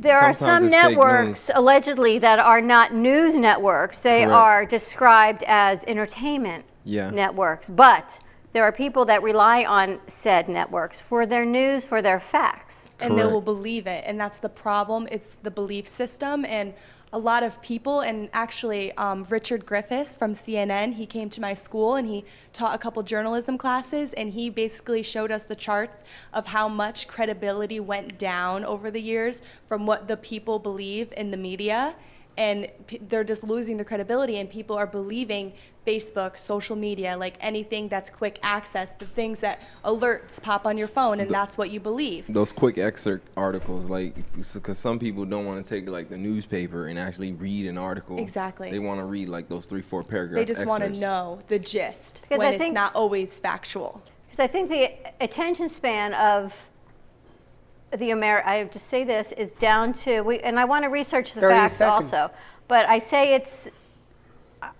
There are some Sometimes it's fake networks allegedly that are not news networks. They Correct. are described as entertainment Yeah. networks. But there are people that rely on said networks for their news, for their facts. And they will Correct. believe it. And that's the problem. It's the belief system. And a lot of people, and actually Richard Griffiths from CNN, he came to my school and he taught a couple journalism classes, and he basically showed us the charts of how much credibility went down over the years from what the people believe in the media. And they're just losing their credibility, and people are believing Facebook, social media, like anything that's quick access, the things that alerts pop on your phone, and that's what you believe. Those quick excerpt articles, like, because some people don't want to take like the newspaper and actually read an article. Exactly. They want to read like those 3-4 paragraphs. They just want to know the gist Because when I it's think- not always factual. Because I think the attention span of I just say this, is down to, and I want to research the 30 facts seconds. also, but I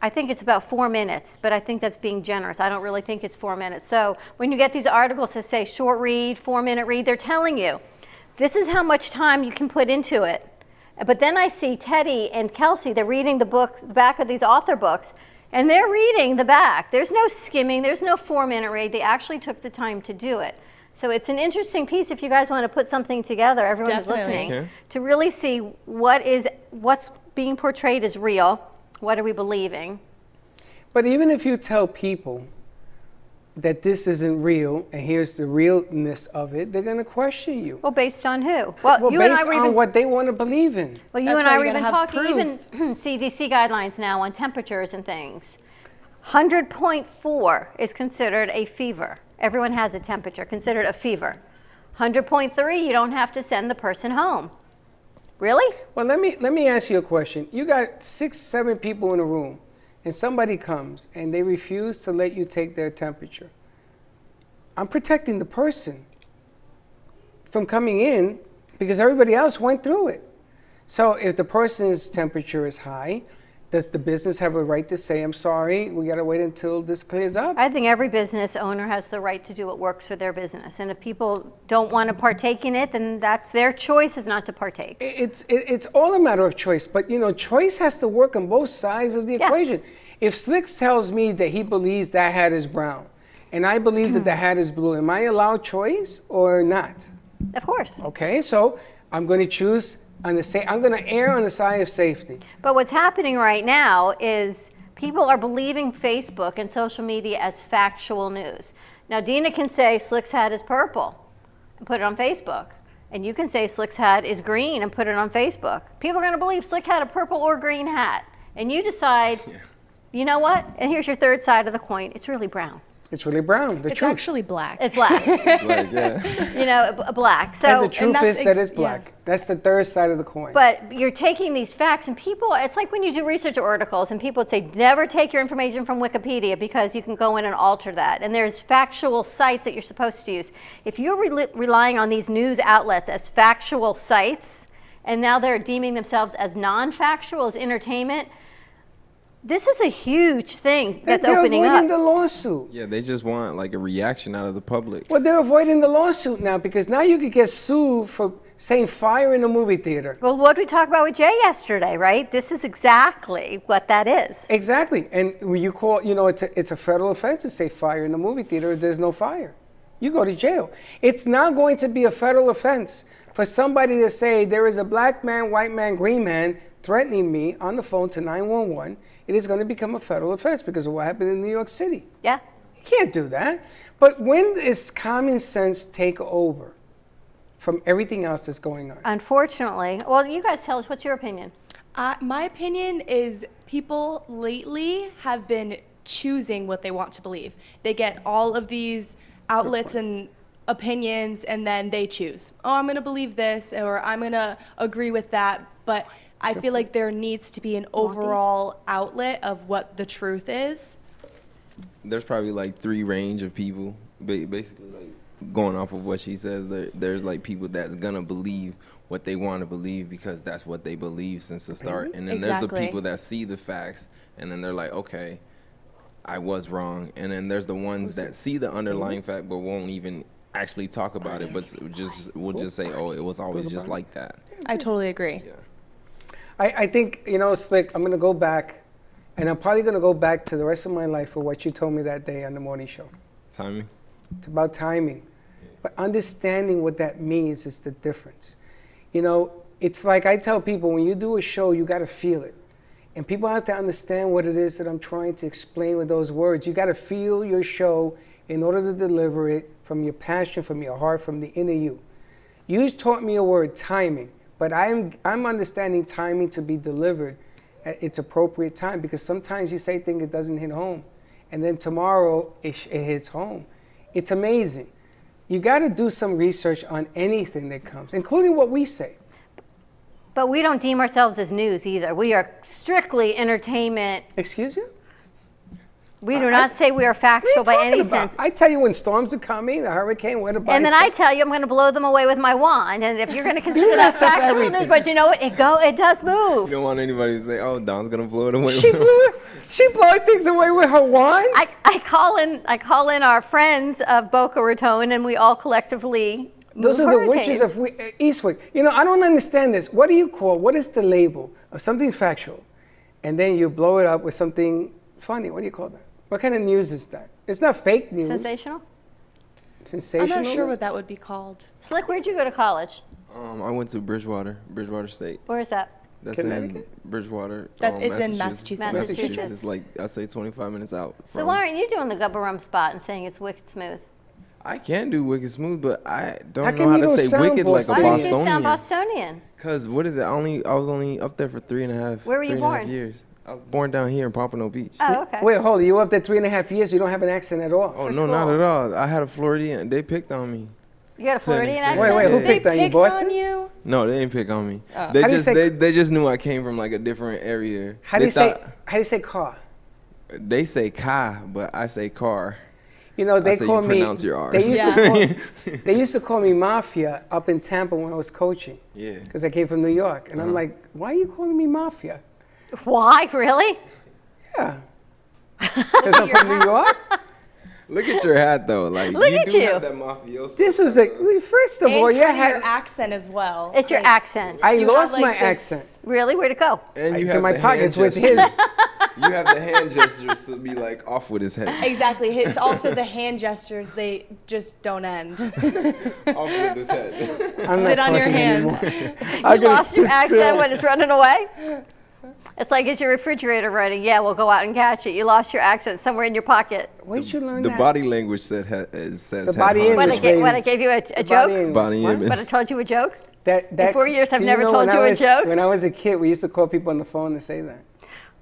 think it's about 4 minutes, but I think that's being generous. I don't really think it's 4 minutes. So when you get these articles that say short read, 4-minute read, they're telling you, this is how much time you can put into it. But then I see Teddy and Kelsey, they're reading the books, the back of these author books, and they're reading the back. There's no skimming, there's no 4-minute read. They actually took the time to do it. So it's an interesting piece if you guys want to put something together, everyone who's Definitely. listening, Okay. to really see what's being portrayed as real, what are we believing. But even if you tell people that this isn't real and here's the realness of it, they're going to question you. Well, based on who? Well, Well, you based and I were on even what they want to believe in. Well, you That's and why I you were even gotta have talking, proof. even CDC guidelines now on temperatures and things. 100.4 is considered a fever. Everyone has a temperature, considered a fever. 100.3, you don't have to send the person home. Really? Well, let me ask you a question. You got 6, 7 people in a room, and somebody comes and they refuse to let you take their temperature. I'm protecting the person from coming in because everybody else went through it. So if the person's temperature is high, does the business have a right to say, I'm sorry, we got to wait until this clears up? I think every business owner has the right to do what works for their business. And if people don't want to partake in it, then that's their choice is not to partake. It's all a matter of choice, but you know, choice has to work on both sides of the Yeah. equation. If Slicks tells me that he believes that hat is brown, and I believe that the hat is blue, am I allowed choice or not? Of course. Okay, so I'm going to choose on the I'm going to err on the side of safety. But what's happening right now is people are believing Facebook and social media as factual news. Now, Dina can say Slick's hat is purple and put it on Facebook. And you can say Slick's hat is green and put it on Facebook. People are going to believe Slick had a purple or green hat. And you decide, you know what? And here's your third side of the coin. It's really brown. It's really brown. The It's truth. actually black. It's black. Like, yeah. You know, black. So And the truth that's is that it's yeah. black. That's the third side of the coin. But you're taking these facts, and people, it's like when you do research articles, and people would say, never take your information from Wikipedia because you can go in and alter that. And there's factual sites that you're supposed to use. If you're relying on these news outlets as factual sites, and now they're deeming themselves as non-factual, as entertainment, this is a huge thing that's they're opening avoiding up. the lawsuit. Yeah, they just want like a reaction out of the public. Well, they're avoiding the lawsuit now because now you could get sued for saying fire in the movie theater. Well, what did we talk about with Jay yesterday, right? This is exactly what that is. Exactly. And when you call, you know, it's a federal offense to say fire in the movie theater if there's no fire. You go to jail. It's now going to be a federal offense for somebody to say there is a black man, white man, green man threatening me on the phone to 911. It is going to become a federal offense because of what happened in New York City. Yeah. You can't do that. But when does common sense take over from everything else that's going on? Unfortunately. Well, you guys tell us, what's your opinion? My opinion is people lately have been choosing what they want to believe. They get all of these outlets and opinions, and then they choose. Oh, I'm going to believe this, or I'm going to agree with that. But I feel like there needs to be an overall outlet of what the truth is. There's probably like 3 range of people, basically like going off of what she says. There's like people that's gonna believe what they want to believe because that's what they believe since the start, and then there's the Exactly. people that see the facts and then they're like, okay, I was wrong, and then there's the ones that see the underlying fact but won't even actually talk about it, but will just say, oh, it was always just like that. I totally agree. I think, you know, Slick, I'm going to go back, and I'm probably going to go back to the rest of my life for what you told me that day on the morning show. Timing. It's about timing. But understanding what that means is the difference. You know, it's like I tell people, when you do a show, you got to feel it. And people have to understand what it is that I'm trying to explain with those words. You got to feel your show in order to deliver it from your passion, from your heart, from the inner you. You taught me a word, timing. But I'm understanding timing to be delivered at its appropriate time, because sometimes you say things, it doesn't hit home. And then tomorrow, it hits home. It's amazing. You got to do some research on anything that comes, including what we say. But we don't deem ourselves as news either. We are strictly entertainment. Excuse you? We do not say we are factual by any sense. I tell you when storms are coming, the hurricane, where to buy And then stuff. I tell you I'm going to blow them away with my wand. And if you're going to consider that mess up factual news, everything. but you know what? It does move. You don't want anybody to say, "Oh, Don's gonna blow it away." She blew things away with her wand. I call in our friends of Boca Raton, and we all collectively move Those are the hurricanes. witches of Eastwick. You know, I don't understand this. What do you call, what is the label of something factual? And then you blow it up with something funny. What do you call that? What kind of news is that? It's not fake news. Sensational? I'm Sensational. not sure news? what that would be called. Slick, where'd you go to college? I went to Bridgewater State. Where is that? That's in Connecticut? Bridgewater. It's in Massachusetts. Massachusetts. It's like, I'd say 25 minutes out. So from- why aren't you doing the Gubba Rum spot and saying it's wicked smooth? I can do Wicked Smooth, but I How don't know come how you to don't say sound Wicked like a Why don't you sound Bostonian. Bostonian? Cause what is it? I was only up there for 3.5. Where were you 3.5 born? years. I was born down here in Pompano Beach. Oh, okay. Wait, hold on. You were up there 3.5 years. You don't have an accent at all. Oh For no, not school. at all. I had a Floridian. They picked on me. You got a Floridian extent. accent? Wait, who Yeah. picked on you, Boston? you? No, they didn't pick on me. Oh. They How do you just say- they just knew I came from like a different area. How do They you say car? They say ka, but I say car. You know, they say call you me. pronounce your R's. They used, Yeah. to call, they used to call me Mafia up in Tampa when I was coaching, Yeah. because I came from New York, and I'm like, why are you calling me Mafia? Why? Really? Yeah. Because I'm from New York. Look at your hat though. Like Look you at do you. have that mafioso. This was a first of all, And your kind of your hat. accent as well. It's your Like, accent. I you lost have, my like, this- accent. Really? Where'd it go? And you To have my the pockets hand with gestures. his. You have the hand gestures to be like off with his head. Exactly. It's also the hand gestures. They just don't end. Off with his head. I'm not Sit on your talking hands. anymore. You lost your accent when it's running away? It's like, is your refrigerator running? Yeah, we'll go out and catch it. You lost your accent somewhere in your pocket. Where'd you learn The that? body language says The body head When English, I, baby. when I gave you a Body joke? English. Body What? image. When I told you a joke? That 4 years, I've do you never know told when you I a was- joke? When I was a kid, we used to call people on the phone to say that.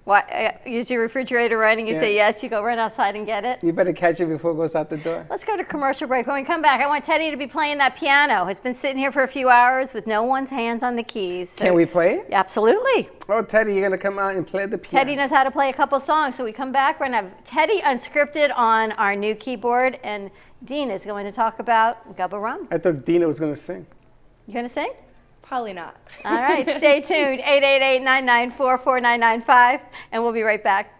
Why, use your refrigerator running, you say Yeah. yes, you go run outside and get it. You better catch it before it goes out the door. Let's go to commercial break. When we come back, I want Teddy to be playing that piano. It's been sitting here for a few hours with no one's hands on the keys. So- Can we play it? Absolutely. Oh, Teddy, you're gonna come out and play the piano. Teddy knows how to play a couple songs. So we come back, we're gonna have Teddy unscripted on our new keyboard, and Dean is going to talk about Gubba Rum. I thought Dina was gonna sing. You gonna sing? Probably not. All right, stay tuned. 888-994-4995, and we'll be right back.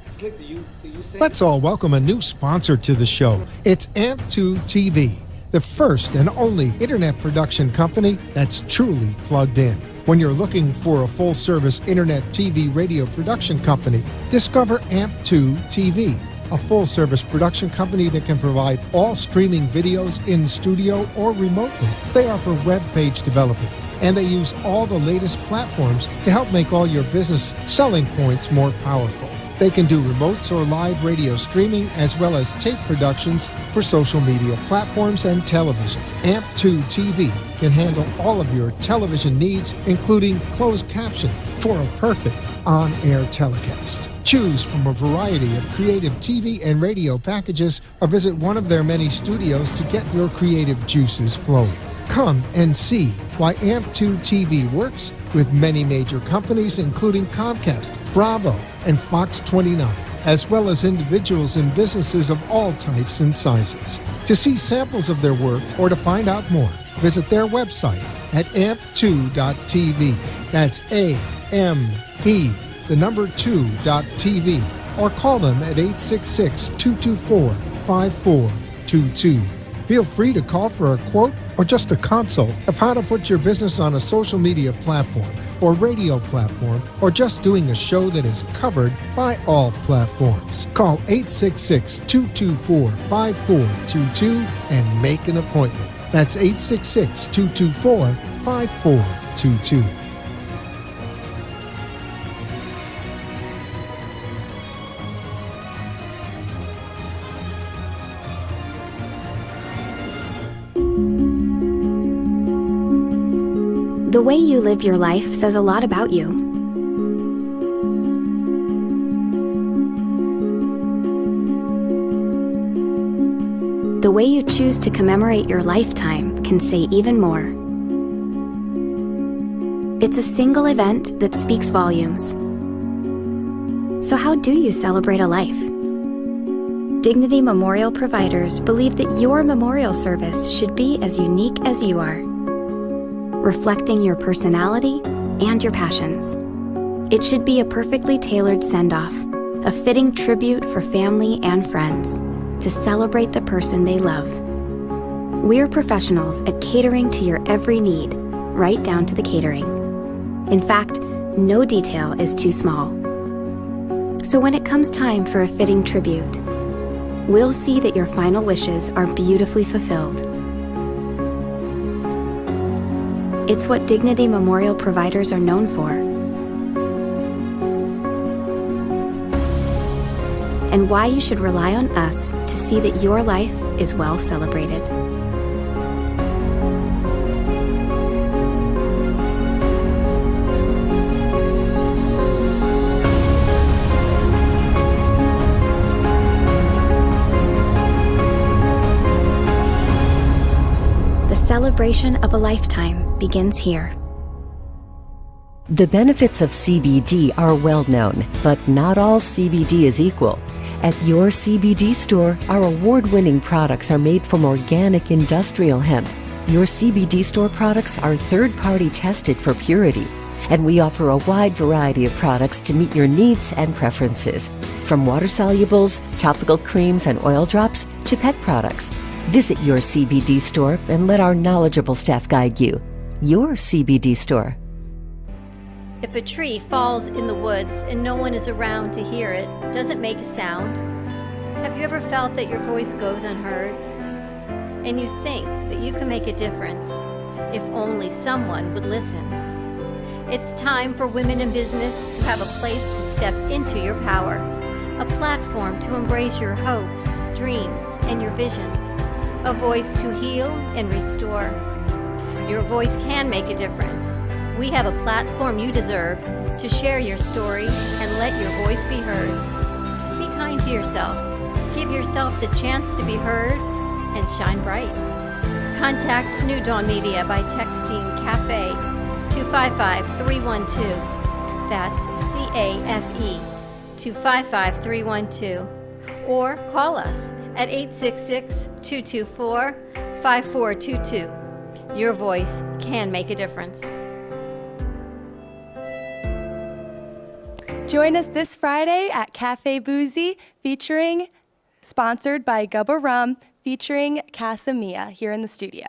Slick, do you sing? Let's all welcome a new sponsor to the show. It's AMP2 TV, the first and only internet production company that's truly plugged in. When you're looking for a full-service internet TV radio production company, discover AMP2 TV, a full-service production company that can provide all streaming videos in studio or remotely. They offer web page development, and they use all the latest platforms to help make all your business selling points more powerful. They can do remotes or live radio streaming, as well as tape productions for social media platforms and television. AMP2 TV can handle all of your television needs, including closed caption for a perfect on-air telecast. Choose from a variety of creative TV and radio packages, or visit one of their many studios to get your creative juices flowing. Come and see why AMP2 TV works with many major companies, including Comcast, Bravo, and Fox 29, as well as individuals and businesses of all types and sizes. To see samples of their work or to find out more, visit their website at amp2.tv. That's AMP, the number 2.tv, or call them at 866-224-5422. Feel free to call for a quote or just a consult of how to put your business on a social media platform or radio platform, or just doing a show that is covered by all platforms. Call 866-224-5422 and make an appointment. That's 866-224-5422. The way you live your life says a lot about you. The way you choose to commemorate your lifetime can say even more. It's a single event that speaks volumes. So how do you celebrate a life? Dignity Memorial providers believe that your memorial service should be as unique as you are, reflecting your personality and your passions. It should be a perfectly tailored send-off, a fitting tribute for family and friends to celebrate the person they love. We're professionals at catering to your every need, right down to the catering. In fact, no detail is too small. So when it comes time for a fitting tribute, we'll see that your final wishes are beautifully fulfilled. It's what Dignity Memorial providers are known for. And why you should rely on us to see that your life is well celebrated. The celebration of a lifetime begins here. The benefits of CBD are well known, but not all CBD is equal. At your CBD store, our award-winning products are made from organic industrial hemp. Your CBD store products are third-party tested for purity, and we offer a wide variety of products to meet your needs and preferences. From water solubles, topical creams, and oil drops to pet products. Visit your CBD store and let our knowledgeable staff guide you. Your CBD store. If a tree falls in the woods and no one is around to hear it, does it make a sound? Have you ever felt that your voice goes unheard? And you think that you can make a difference if only someone would listen. It's time for women in business to have a place to step into your power, a platform to embrace your hopes, dreams, and your visions, a voice to heal and restore. Your voice can make a difference. We have a platform you deserve to share your story and let your voice be heard. Be kind to yourself. Give yourself the chance to be heard and shine bright. Contact New Dawn Media by texting CAFE to 55312. That's CAFE to 55312. Or call us at 866-224-5422. Your voice can make a difference. Join us this Friday at Cafe Boozy, sponsored by Gubba Rum, featuring Casamia here in the studio.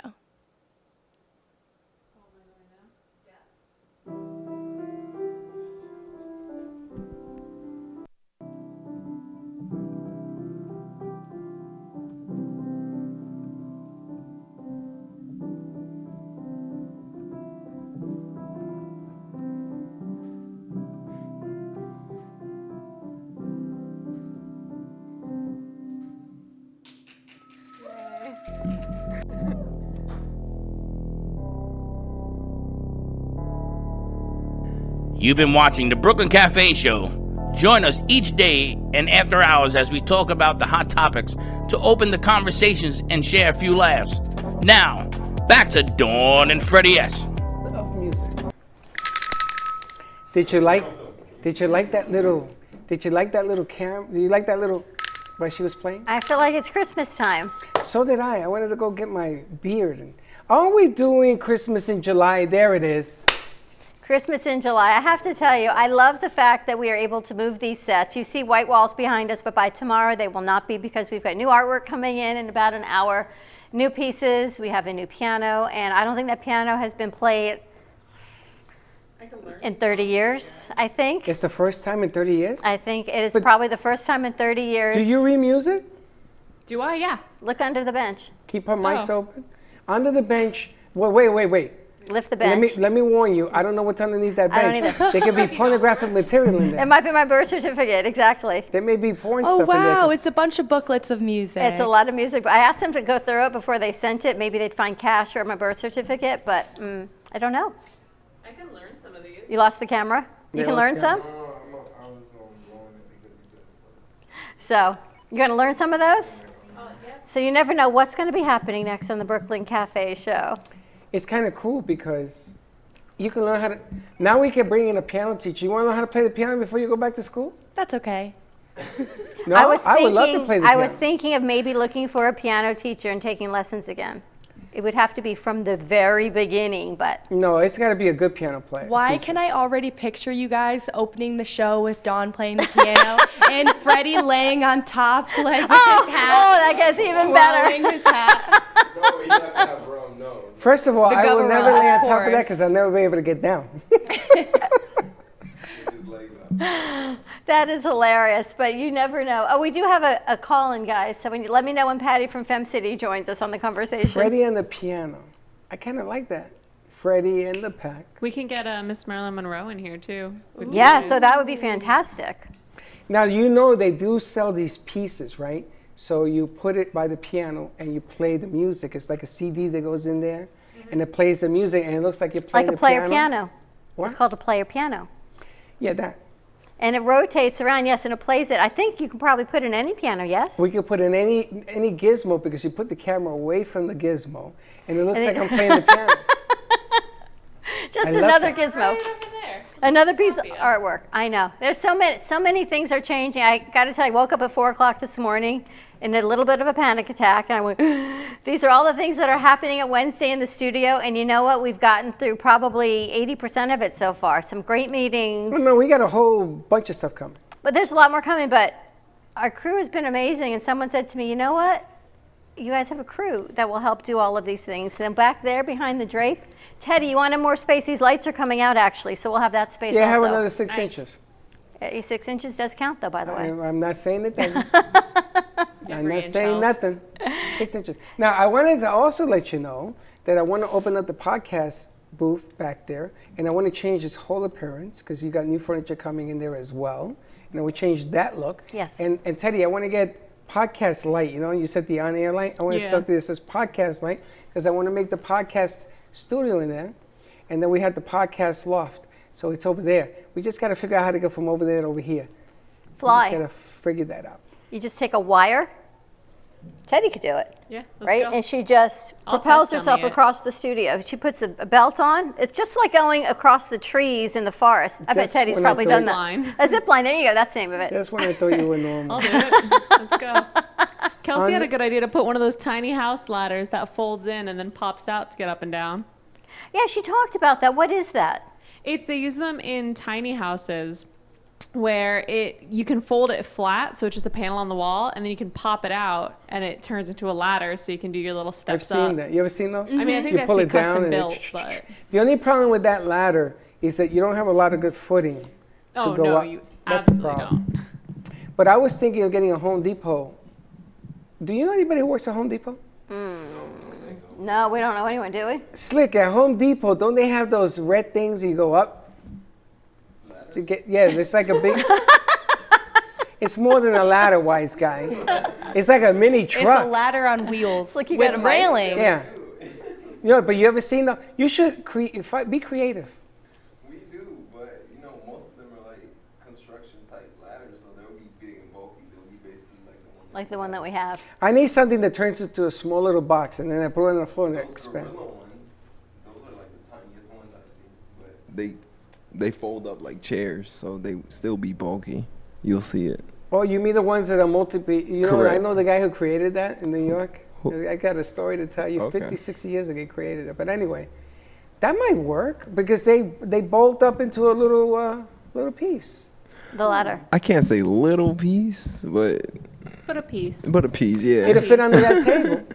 You've been watching the Brooklyn Cafe Show. Join us each day and after hours as we talk about the hot topics to open the conversations and share a few laughs. Now, back to Dawn and Freddie S. Of music. Did you like that little cam? Do you like that little what she was playing? I feel like it's Christmas time. So did I. I wanted to go get my beard. And aren't we doing Christmas in July? There it is. Christmas in July. I have to tell you, I love the fact that we are able to move these sets. You see white walls behind us, but by tomorrow they will not be because we've got new artwork coming in about an hour. New pieces, we have a new piano, and I don't think that piano has been played in 30 years, I think. It's the first time in 30 years? I think it is probably the first time in 30 years. Do you read music? Do I? Yeah. Look under the bench. Keep our mics Oh. open. Under the bench. Wait. Lift the bench. Let me warn you. I don't know what's underneath that I don't bench. either. There could be pornographic material in It there. might be my birth certificate, exactly. There may be porn Oh stuff in there. wow, 'cause it's a bunch of booklets of music. It's a lot of music. But I asked them to go through it before they sent it. Maybe they'd find cash or my birth certificate, but I don't know. I can learn some of these. You lost the camera? You Yeah, can lost learn the some? camera. So, you're going to learn some of those? So you never know what's going to be happening next on the Brooklyn Cafe show. It's kind of cool because you can learn how to. Now we can bring in a piano teacher. You want to learn how to play the piano before you go back to school? That's okay. No, I was would love to play the I piano. was thinking of maybe looking for a piano teacher and taking lessons again. It would have to be from the very beginning, but No, it's got to be a good piano player. Why teacher. can I already picture you guys opening the show with Dawn playing the piano and Freddie laying on top like with his hat, that gets even better. twirling his hat? No, he has to have rum, no. First of all, The I will never Gubberella, lay on of top of that course. because I'll never be able to get down. His legs up. That is hilarious, but you never know. Oh, we do have a call-in, guys, so let me know when Patty from Fem City joins us on the conversation. Freddie and the piano. I kind of like that. Freddie and the pack. We can get Miss Marilyn Monroe in here too. with Yeah, these. so that would be fantastic. Now, you know they do sell these pieces, right? So you put it by the piano and you play the music. It's like a CD that goes in there and it plays the music and it looks like you're playing Like a the player piano. What? It's called a player piano. Yeah, that. And it rotates around, yes, and it plays it. I think you can probably put in any piano, yes? We could put in any gizmo because you put the camera away from the gizmo and it looks And like it- I'm playing the piano. Just I love another that. gizmo. Right over there. Another piece of Copy it. artwork. I know. There's so many things are changing. I got to tell you, I woke up at 4 o'clock this morning in a little bit of a panic attack, and I went, these are all the things that are happening at Wednesday in the studio, and you know what? We've gotten through probably 80% of it so far. Some great meetings. No, we got a whole bunch of stuff coming. But there's a lot more coming, but our crew has been amazing, and someone said to me, you know what? You guys have a crew that will help do all of these things. And back there behind the drape, Teddy, you want more space? These lights are coming out, actually, so we'll have that space Yeah, also. have another 6 Nice. inches. 6 inches does count, though, by the way. I'm not saying it doesn't. I'm Every not inch saying helps. nothing. 6 inches. Now, I wanted to also let you know that I want to open up the podcast booth back there, and I want to change its whole appearance because you got new furniture coming in there as well. And we changed that look. Yes. And Teddy, I want to get podcast light. You know, you said the on-air light. I want to Yeah. set something that says podcast light because I want to make the podcast studio in there, and then we have the podcast loft. So it's over there. We just got to figure out how to go from over there to over here. We just got to Fly. figure that out. You just take a wire. Teddy could do it. Yeah, let's Right? go. And she just I'll propels test herself dummy it. across the studio. She puts a belt on. It's just like going across the trees in the forest. I bet Just Teddy's when I probably saw done it. that. Line. A zip line. There you go. That's the name of it. That's when I thought you were normal. I'll do it. Let's go. Kelsey had On- a good idea to put one of those tiny house ladders that folds in and then pops out to get up and down. Yeah, she talked about that. What is that? They use them in tiny houses where you can fold it flat, so it's just a panel on the wall, and then you can pop it out and it turns into a ladder so you can do your little I've steps seen up. that. You ever seen those? I mean, I think You they have pull to it be down custom and it- built, but The only problem with that ladder is that you don't have a lot of good footing to oh go no, up. you That's the absolutely problem. don't. But I was thinking of getting a Home Depot. Do you know anybody who works at Home Depot? No, we don't know anyone, do we? Slick, at Home Depot, don't they have those red things you go up to get? Yeah, it's like a big. It's more than a ladder, wise guy. It's like a mini truck. It's a ladder on wheels like you with got a mic. railings. Yeah. You know, but you ever seen the? You should be creative. We do, but you know, most of them are like construction type ladders, so they'll be big and bulky. They'll be basically like the one Like the one that we have. I need something that turns into a small little box, and then I put it on the floor and it those expands. gorilla ones. Those are like the tiniest ones I've seen. But they fold up like chairs, so they still be bulky. You'll see it. Oh, you mean the ones that are multiple? You know, I Correct. know the guy who created that in New York. I got a story to tell you. Okay. 50, 60 years ago, he created it. But anyway, that might work because they bolt up into a little piece. The ladder. I can't say little piece, but But a piece. a piece, yeah. It'll fit under that table.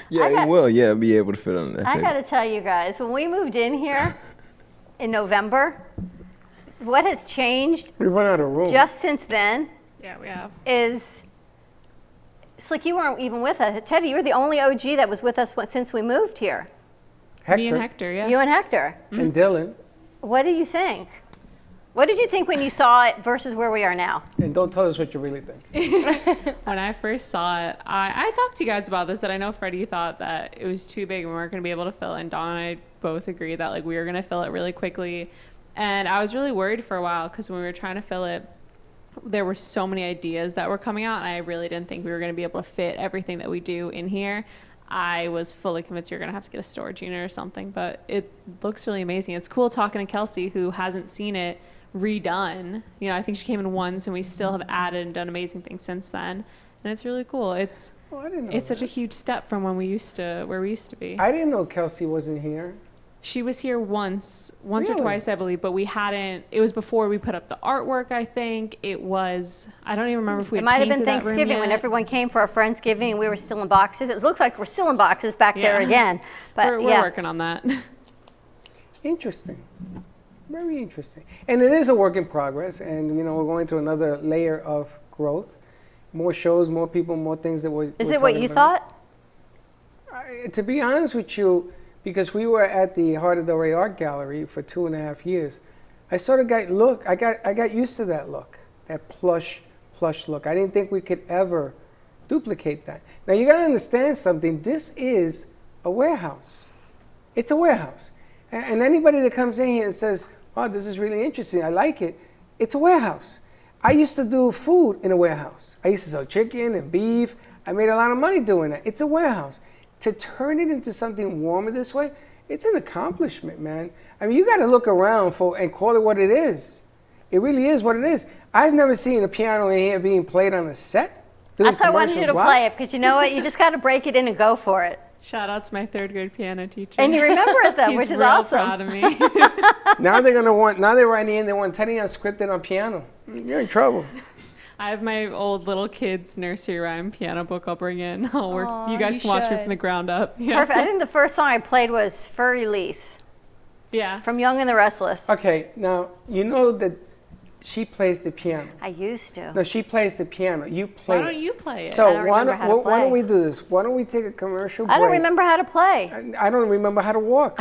Yeah, it will. Yeah, be able to fit on that I table. got to tell you guys, when we moved in here in November, what has changed We run out of room. just since then Yeah, we have. is, it's like you weren't even with us. Teddy, you were the only OG that was with us since we moved here. Hector Me and Hector, yeah. You and Hector. and Dylan. What do you think? What did you think when you saw it versus where we are now? And don't tell us what you really think. When I first saw it, I talked to you guys about this, that I know Freddie thought that it was too big and we weren't going to be able to fill it. And Dawn and I both agreed that like we were going to fill it really quickly. And I was really worried for a while because when we were trying to fill it, there were so many ideas that were coming out. And I really didn't think we were going to be able to fit everything that we do in here. I was fully convinced you're going to have to get a storage unit or something, but it looks really amazing. It's cool talking to Kelsey, who hasn't seen it redone. You know, I think she came in once and we still have added and done amazing things since then. And it's really cool. It's Oh, I didn't know it's such a that. huge step from when we used to, where we used to be. I didn't know Kelsey wasn't here. She was here once or Really? twice, I believe, but we hadn't, it was before we put up the artwork, I think. It was, I don't even remember if we It had might have been painted that room Thanksgiving when yet. everyone came for our Friendsgiving and we were still in boxes. It looks like we're still in boxes back there Yeah. again. But We're yeah. working on that. Interesting. Very interesting. And it is a work in progress. And, you know, we're going to another layer of growth. More shows, more people, more things that we're Is we're it what talking you about. thought? To be honest with you, because we were at the Heart of the Ray Art Gallery for 2.5 years, I sort of I got used to that look, that plush look. I didn't think we could ever duplicate that. Now you got to understand something. This is a warehouse. It's a warehouse, and anybody that comes in here and says, "Wow, this is really interesting. I like it." It's a warehouse. I used to do food in a warehouse. I used to sell chicken and beef. I made a lot of money doing that. It's a warehouse. To turn it into something warmer this way, it's an accomplishment, man. I mean, you got to look around and call it what it is. It really is what it is. I've never seen a piano in here being played on a set. doing That's why I wanted you commercials. to Why? play it because you know what? You just got to break it in and go for it. Shout out to my third grade piano teacher. And you remember it though, He's which is real awesome. proud of me. Now they're writing in, they want Teddy unscripted on piano. You're in trouble. I have my old little kids nursery rhyme piano book I'll bring in. I'll work. Aw, You guys you can watch me should. from the ground up. Yeah. Perfect. I think the first song I played was Furry Lease Yeah. from Young and the Restless. Okay, now you know that she plays the piano. I used to. No, she plays the piano. You play Why don't it. you play it? So I don't remember how to why don't play. we do this? Why don't we take a commercial break? I don't remember how to play. I don't remember how to walk.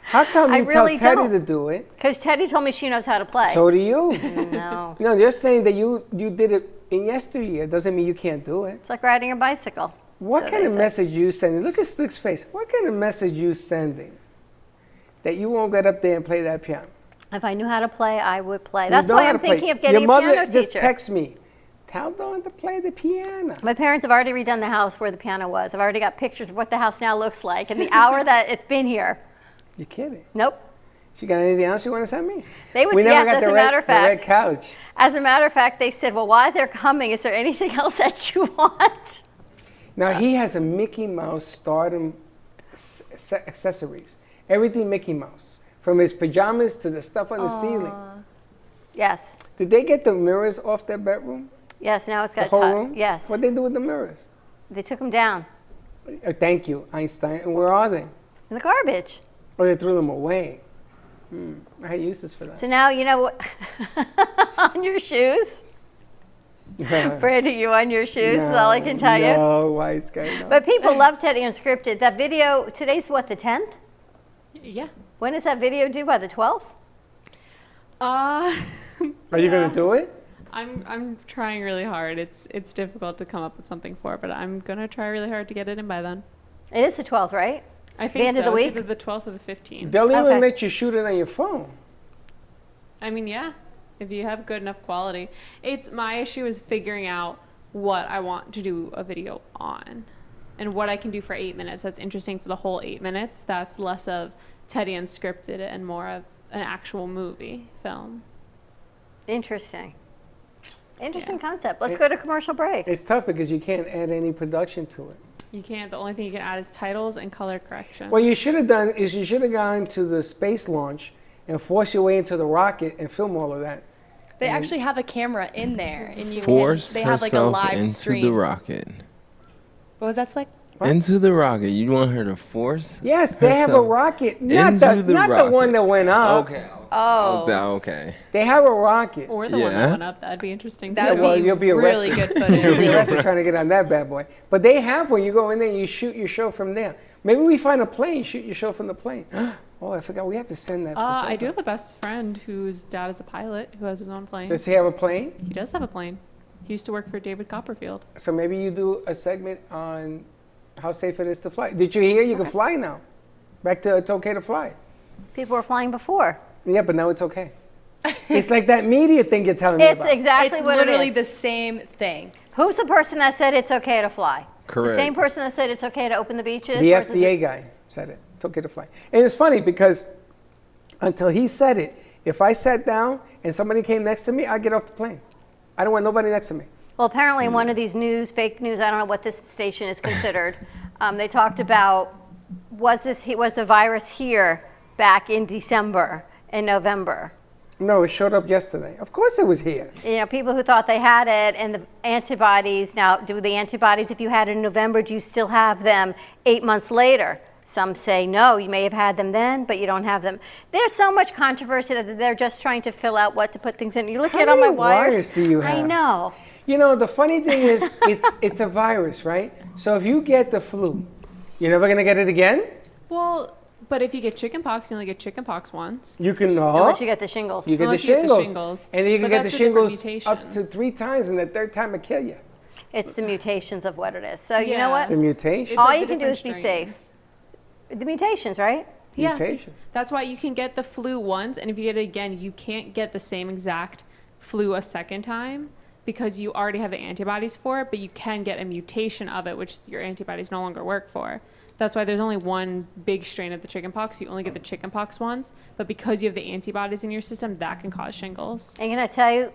How come I you tell really Teddy don't. to do it? Because Teddy told me she knows how to play. So do you. No. No, they're saying that you did it in yesteryear. Doesn't mean you can't do it. It's like riding a bicycle. What So kind they of say. message you sending? Look at Slick's face. What kind of message you sending that you won't get up there and play that piano? If I knew how to play, I would play. You That's know why how I'm to play. thinking of getting Your mother a piano just teacher. text me. Tell Dawn to play the piano. My parents have already redone the house where the piano was. I've already got pictures of what the house now looks like and the hour that it's been here. You kidding? Nope. She got anything else you want to send me? They was We never yes, got as the a red- matter of the red fact. couch. As a matter of fact, they said, "Well, while they're coming, is there anything else that you want?" Now he has a Mickey Mouse Stardom accessories. Everything Mickey Mouse, from his pajamas to the stuff on the ceiling. Yes. Did they get the mirrors off their bedroom? Yes. Now it's The got whole top. room? Yes. What they do with the mirrors? They took them down Thank you, Einstein. And where are they? in the garbage. Oh, they threw them away. I had uses for that. So now you know what. On your shoes, Brady. You on your shoes? Is all I can tell you. No, wise guy. No. But people love Teddy Unscripted. That video today's what, the 10th? Yeah. When is that video due? By the 12th? Are you gonna do it? I'm trying really hard. It's difficult to come up with something for it, but I'm gonna try really hard to get it in by then. It is the 12th, right? I think end so. of the It's week? either the 12th or the 15th. They'll even Okay. let you shoot it on your phone. I mean, yeah, if you have good enough quality. It's my issue is figuring out what I want to do a video on and what I can do for 8 minutes. That's interesting for the whole 8 minutes. That's less of Teddy Unscripted and more of an actual movie film. Interesting. Interesting concept. Let's go to commercial break. It's tough because you can't add any production to it. You can't. The only thing you can add is titles and color correction. What you should have done is you should have gone to the space launch and forced your way into the rocket and film all of that. They actually have a camera in there, and you Force can. They have like a herself live into stream. the rocket. What was that, Slick? Into the rocket. You want her to force? Yes, they have a herself rocket. Not into the rocket. one that went up. Okay. Oh. Okay. They have a rocket. Or the one Yeah. that went up. That'd be interesting. That would well, be you'll be really arrested. good footage. You'll be arrested trying to get on that bad boy. But they have one. You go in there and you shoot your show from there. Maybe we find a plane, shoot your show from the plane. Oh, I forgot. We have to send that. I do proposal. have a best friend whose dad is a pilot who has his own plane. Does he have a plane? He does have a plane. He used to work for David Copperfield. So maybe you do a segment on how safe it is to fly. Did you hear you can fly now? Back to it's okay to fly. People were flying before. Yeah, but now it's okay. It's like that media thing you're telling me It's about. exactly It's what literally it is. the same thing. Who's the person that said it's okay to fly? Correct. The same person that said it's okay to open the beaches? The versus FDA guy said it. It's okay to fly. And it's funny because until he said it, if I sat down and somebody came next to me, I'd get off the plane. I don't want nobody next to me. Well, apparently in one of these fake news, I don't know what this station is considered, they talked about, was the virus here back in December and November? No, it showed up yesterday. Of course it was here. You know, people who thought they had it and the antibodies, now do the antibodies, if you had it in November, do you still have them 8 months later? Some say no, you may have had them then, but you don't have them. There's so much controversy that they're just trying to fill out what to put things in. You look How at all my many wires. wires do you have? I know. You know, the funny thing is, it's a virus, right? So if you get the flu, you're never going to get it again? Well, but if you get chickenpox, you only get chickenpox once. You can know. Unless you get the shingles. You get the Unless you get the shingles. shingles. And then you can But get the that's a different shingles mutation. up to 3 times, and the third time it kill you. It's the mutations of what it is. So you Yeah. know what? The mutation. It's All like you the can do is be different safe. strains. The mutations, right? Yeah. Mutation. That's why you can get the flu once, and if you get it again, you can't get the same exact flu a second time because you already have the antibodies for it, but you can get a mutation of it, which your antibodies no longer work for. That's why there's only one big strain of the chickenpox. You only get the chickenpox ones, but because you have the antibodies in your system, that can cause shingles. And can I tell you,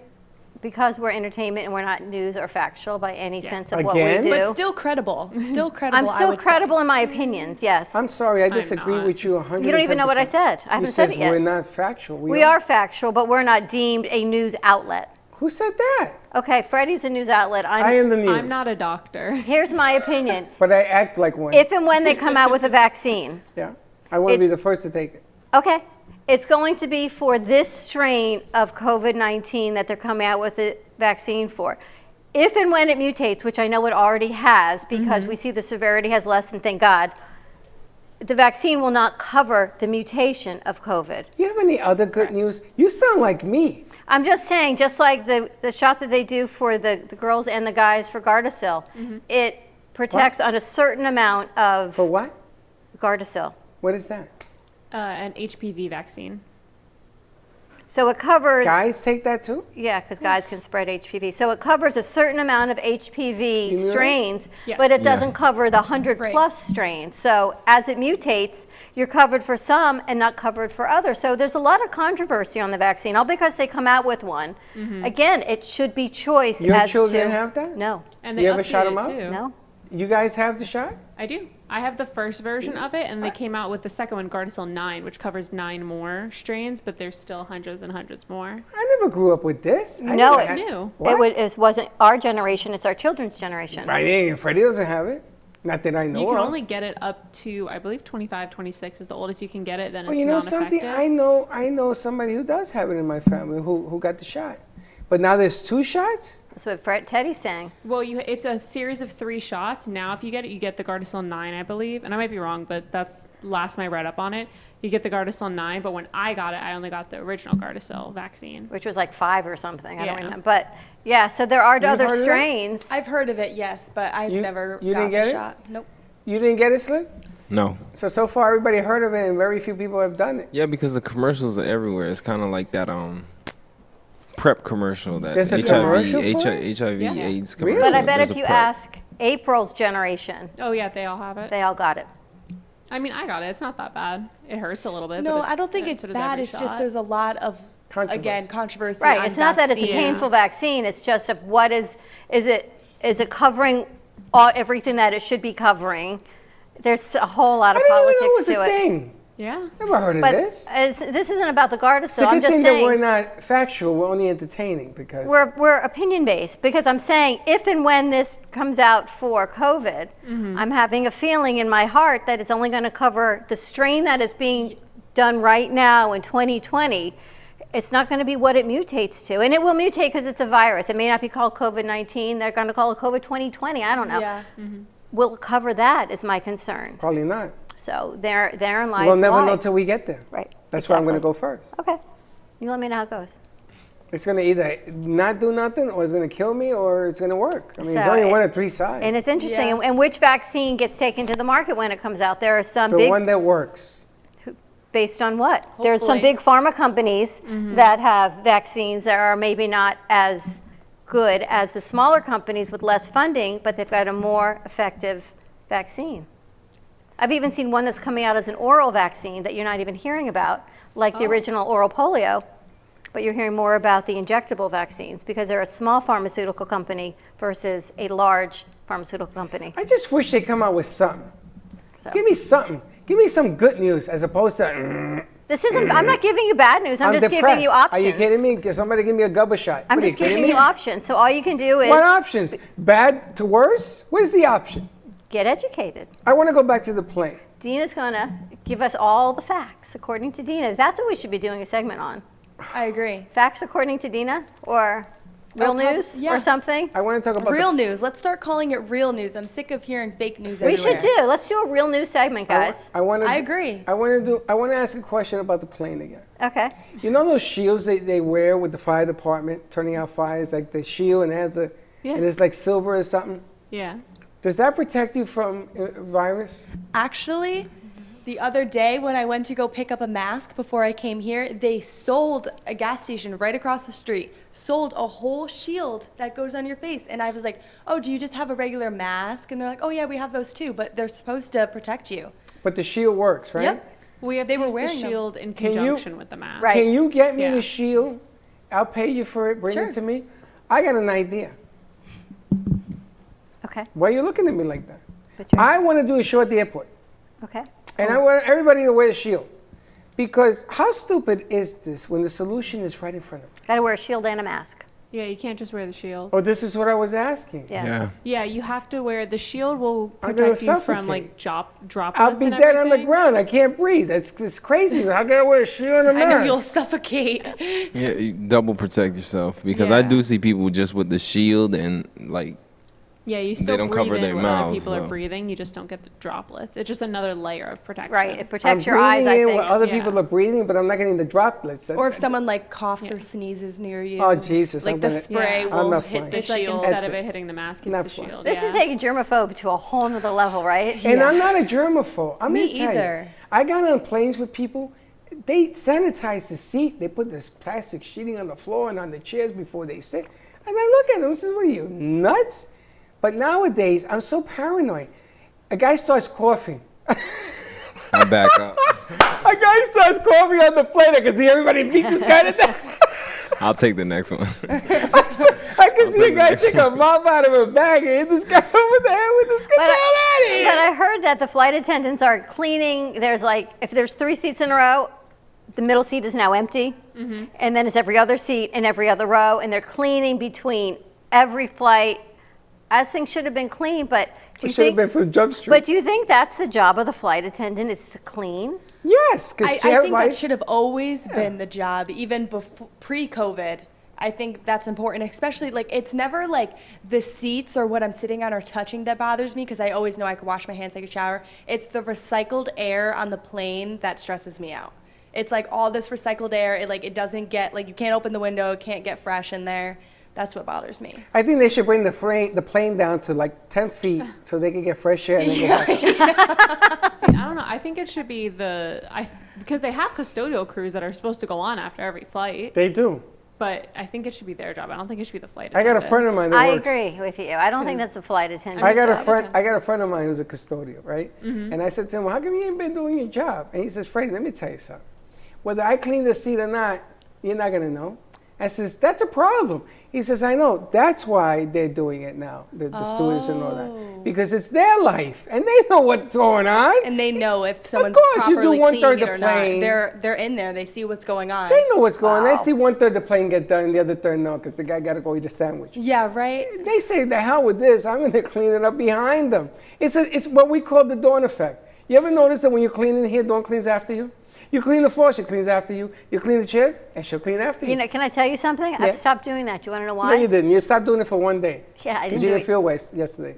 because we're entertainment and we're not news or factual by any sense of what Again? we do. But still credible. Still credible. I'm I still would say. credible in my opinions, yes. I'm sorry, I disagree not. with you 110%. You don't even know what I said. I haven't You said says it yet. we're not factual. We are factual, but we're not deemed a news outlet. Who said that? Okay, Freddie's a news outlet. I am the news. I'm not a doctor. Here's my opinion. But I act like one. If and when they come out with a vaccine, Yeah. I want to be It's- the first to take it. okay, it's going to be for this strain of COVID-19 that they're coming out with a vaccine for. If and when it mutates, which I know it already has because we see the severity has lessened, thank God, the vaccine will not cover the mutation of COVID. You have any other good news? You sound like me. I'm just saying, just like the shot that they do for the girls and the guys for Gardasil, it protects on a certain amount of For what? Gardasil. What is that? An HPV vaccine. So it covers, Guys take that too? yeah, because guys can spread HPV. So it covers a certain amount of HPV You knew that? strains, Yes. but it Yeah. doesn't cover the 100 Right. plus strains. So as it mutates, you're covered for some and not covered for others. So there's a lot of controversy on the vaccine, all because they come out with one. Again, it should be choice Your as children to have that? no, And they You ever update shot 'em it up? too. no. You guys have the shot? I do. I have the first version of it, and they came out with the second one, Gardasil 9, which covers 9 more strains, but there's still hundreds and hundreds more. I never grew up with this. I No, never it's had- new. What? It wasn't our generation, it's our children's generation. Right, and Freddie doesn't have it. Not that I know You can of. only get it up to, I believe, 25, 26 is the oldest you can get it. Then Well, it's you know non-effective. something? I know somebody who does have it in my family who got the shot. But now there's 2 shots? That's what Teddy's saying. Well, it's a series of 3 shots. Now, if you get it, you get the Gardasil 9, I believe. And I might be wrong, but that's last time I read up on it. You get the Gardasil 9, but when I got it, I only got the original Gardasil vaccine. Which was like 5 or something. I don't Yeah. remember. But yeah, so there are other heard of that? strains. I've heard of it, yes, but I've never you got didn't get the it? shot. Nope. You didn't get it, Slick? No. So far everybody heard of it and very few people have done it. Yeah, because the commercials are everywhere. It's kind of like that prep commercial, that There's a commercial for it? HIV Yeah. AIDS Really? commercial. But I bet There's if a you prep. ask April's generation, Oh, yeah, they all have it. they all got it. I mean, I got it. It's not that bad. It hurts a little bit. No, but I don't think so it's does bad. every It's just shot. there's a lot of, Controversy. again, controversy. Right. on It's not that it's a vaccines. painful vaccine. It's just of what is it covering everything that it should be covering? There's a whole lot of I didn't even know politics it was to a it. thing. Yeah. Never heard of But this. this isn't about the Gardasil. It's a I'm good just thing saying. that we're not factual. We're only entertaining because We're opinion based because I'm saying if and when this comes out for COVID, I'm having a feeling in my heart that it's only going to cover the strain that is being done right now in 2020. It's not going to be what it mutates to, and it will mutate because it's a virus. It may not be called COVID-19. They're going to call it COVID 2020. I don't know. Yeah. We'll cover that is my concern. probably not. So therein lies We'll never why. know till we get there. Right. That's why I'm going to exactly. go first. Okay. You let me know how it goes. It's going to either not do nothing, or it's going to kill me, or it's going to work. I mean, there's So only it- one of three sides. And it's interesting. Yeah. And which vaccine gets taken to the market when it comes out? There are some The big, one that works. based on what? There's some Hopefully. big pharma companies that have vaccines that are maybe not as good as the smaller companies with less funding, but they've got a more effective vaccine. I've even seen one that's coming out as an oral vaccine that you're not even hearing about, like the original oral polio, but you're hearing more about the injectable vaccines because they're a small pharmaceutical company versus a large pharmaceutical company. I just wish they come out with something. So. Give me something. Give me some good news as opposed to. This isn't, I'm not giving you bad news, I'm just depressed. giving you options. Are you kidding me? Give somebody give me a gubba shot. I'm What, are just kidding giving me? you options. So all you can do is What options? Bad to worse? Where's the option? get educated. I want to go back to the plane. Dina's going to give us all the facts according to Dina. That's what we should be doing a segment on. I agree. Facts according to Dina or real news yeah. or something? I want to talk about Real news. Let's start calling it real news. I'm sick of hearing fake news We everywhere. should do. Let's do a real news segment, guys. I want to. I agree. I want to ask a question about the plane again. Okay. You know those shields they wear with the fire department turning out fires, like the shield and it has a Yeah. and it's like silver or something. Yeah. Does that protect you from virus? Actually, the other day when I went to go pick up a mask before I came here, they sold a gas station right across the street, sold a whole shield that goes on your face. And I was like, oh, do you just have a regular mask? And they're like, oh, yeah, we have those too, but they're supposed to protect you. But the shield works, right? Yep. We have They to were use the wearing them. shield in Can you- conjunction with the mask. Right. Can you get me Yeah. the shield? I'll pay you for it. Bring Sure. it to me. I got an idea. Okay. Why are you looking at me like that? But you're- I want to do a show at the airport. Okay. And I want everybody to wear a shield. Because how stupid is this when the solution is right in front of them? Got to wear a shield and a mask. Yeah, you can't just wear the shield. Oh, this is what I was asking. Yeah. Yeah, you have to wear the shield will I'm gonna protect you from suffocate. like droplets I'll be and dead on the everything. ground. I can't breathe. It's crazy. How can I wear a shield and a I know mask? you'll suffocate. Yeah, you double protect yourself because I Yeah. do see people just with the shield and like Yeah, you still don't breathe cover in their what other mouths, people are so. breathing. You just don't get the droplets. It's just another layer of protection. Right. It I'm protects your eyes, I breathing in think. what other Yeah. people are breathing, but I'm not getting the droplets. Or if someone like coughs or sneezes near you. Oh, Jesus, Like I'm the gonna- spray Yeah. I'm will not hit flying. the It's like shield. instead That's of it. it hitting the mask, it's Not the fun. shield. This yeah. is taking germaphobe to a whole nother level, right? And I'm not a germaphobe. I'm Me gonna tell either. You, I got on planes with people. They sanitize the seat. They put this plastic sheeting on the floor and on the chairs before they sit. And I look at them and say, "What are you nuts?" But nowadays, I'm so paranoid. A guy starts coughing. I back up. A guy starts coughing on the plane. I can see everybody beat this guy to death. I'll take the next one. I can see a guy take a mop out of a bag and hit this guy over the head with this guy. But Get the hell out of here. But I heard that the flight attendants are cleaning. There's like, if there's 3 seats in a row, the middle seat is now empty. And then it's every other seat in every other row. And they're cleaning between every flight as things should have been clean. But do It you should have think, been from Jump Street. but do you think that's the job of the flight attendant is to clean? Yes, because I think that should have always been the job, even before pre-COVID. I think that's important, especially like it's never like the seats or what I'm sitting on or touching that bothers me because I always know I can wash my hands, take a shower. It's the recycled air on the plane that stresses me out. It's like all this recycled air. It doesn't get like you can't open the window, it can't get fresh in there. That's what bothers me. I think they should bring the plane down to like 10 feet so they can get fresh air and then go back. See, I don't know. I think it should be because they have custodial crews that are supposed to go on after every flight. They do. But I think it should be their job. I don't think it should be the flight I got a attendants. friend of mine that I works. agree with you. I don't think that's the flight attendant. I got a job. friend. I got a friend of mine who's a custodial, right? And I said to him, well, "How come you ain't been doing your job?" And he says, "Freddie, let me tell you something. Whether I clean the seat or not, you're not gonna know. I says, that's a problem. He says, I know. That's why they're doing it now, the students and all that. Because it's their life, and they know what's going on. And they know if someone's course, you do properly one-third cleaning it the or not. plane. They're in there. They see what's going on. They know what's going on. They see 1/3 of the plane get done, the other third no, because the guy got to go eat a sandwich. Yeah, right? They say, the hell with this. I'm going to clean it up behind them. It's what we call the Dawn effect. You ever notice that when you clean in here, Dawn cleans after you? You clean the floor, she cleans after you. You clean the chair, and she'll clean after you. You know, can I tell you something? Yeah. I've stopped doing that. Do you want to know No, why? you didn't. You stopped doing it for one day. Yeah, I Because didn't you do didn't it. feel waste yesterday.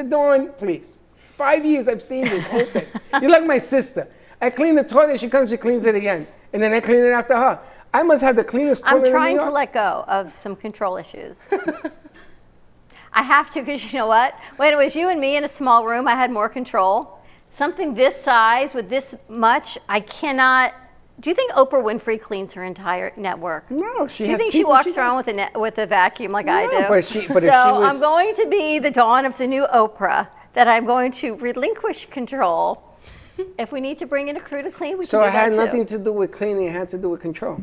Dawn, please. 5 years I've seen this whole thing. You're like my sister. I clean the toilet, she comes, she cleans it again. And then I clean it after her. I must have the cleanest toilet I'm in New trying to York. let go of some control issues. I have to, because you know what? When it was you and me in a small room, I had more control. Something this size with this much, I cannot. Do you think Oprah Winfrey cleans her entire network? No, she Do you has think she people walks around with a vacuum like I No, do? but if she so was- I'm going to be the Dawn of the new Oprah, that I'm going to relinquish control. If we need to bring in a crew to clean, we So can it do that had too. nothing to do with cleaning, it had to do with control.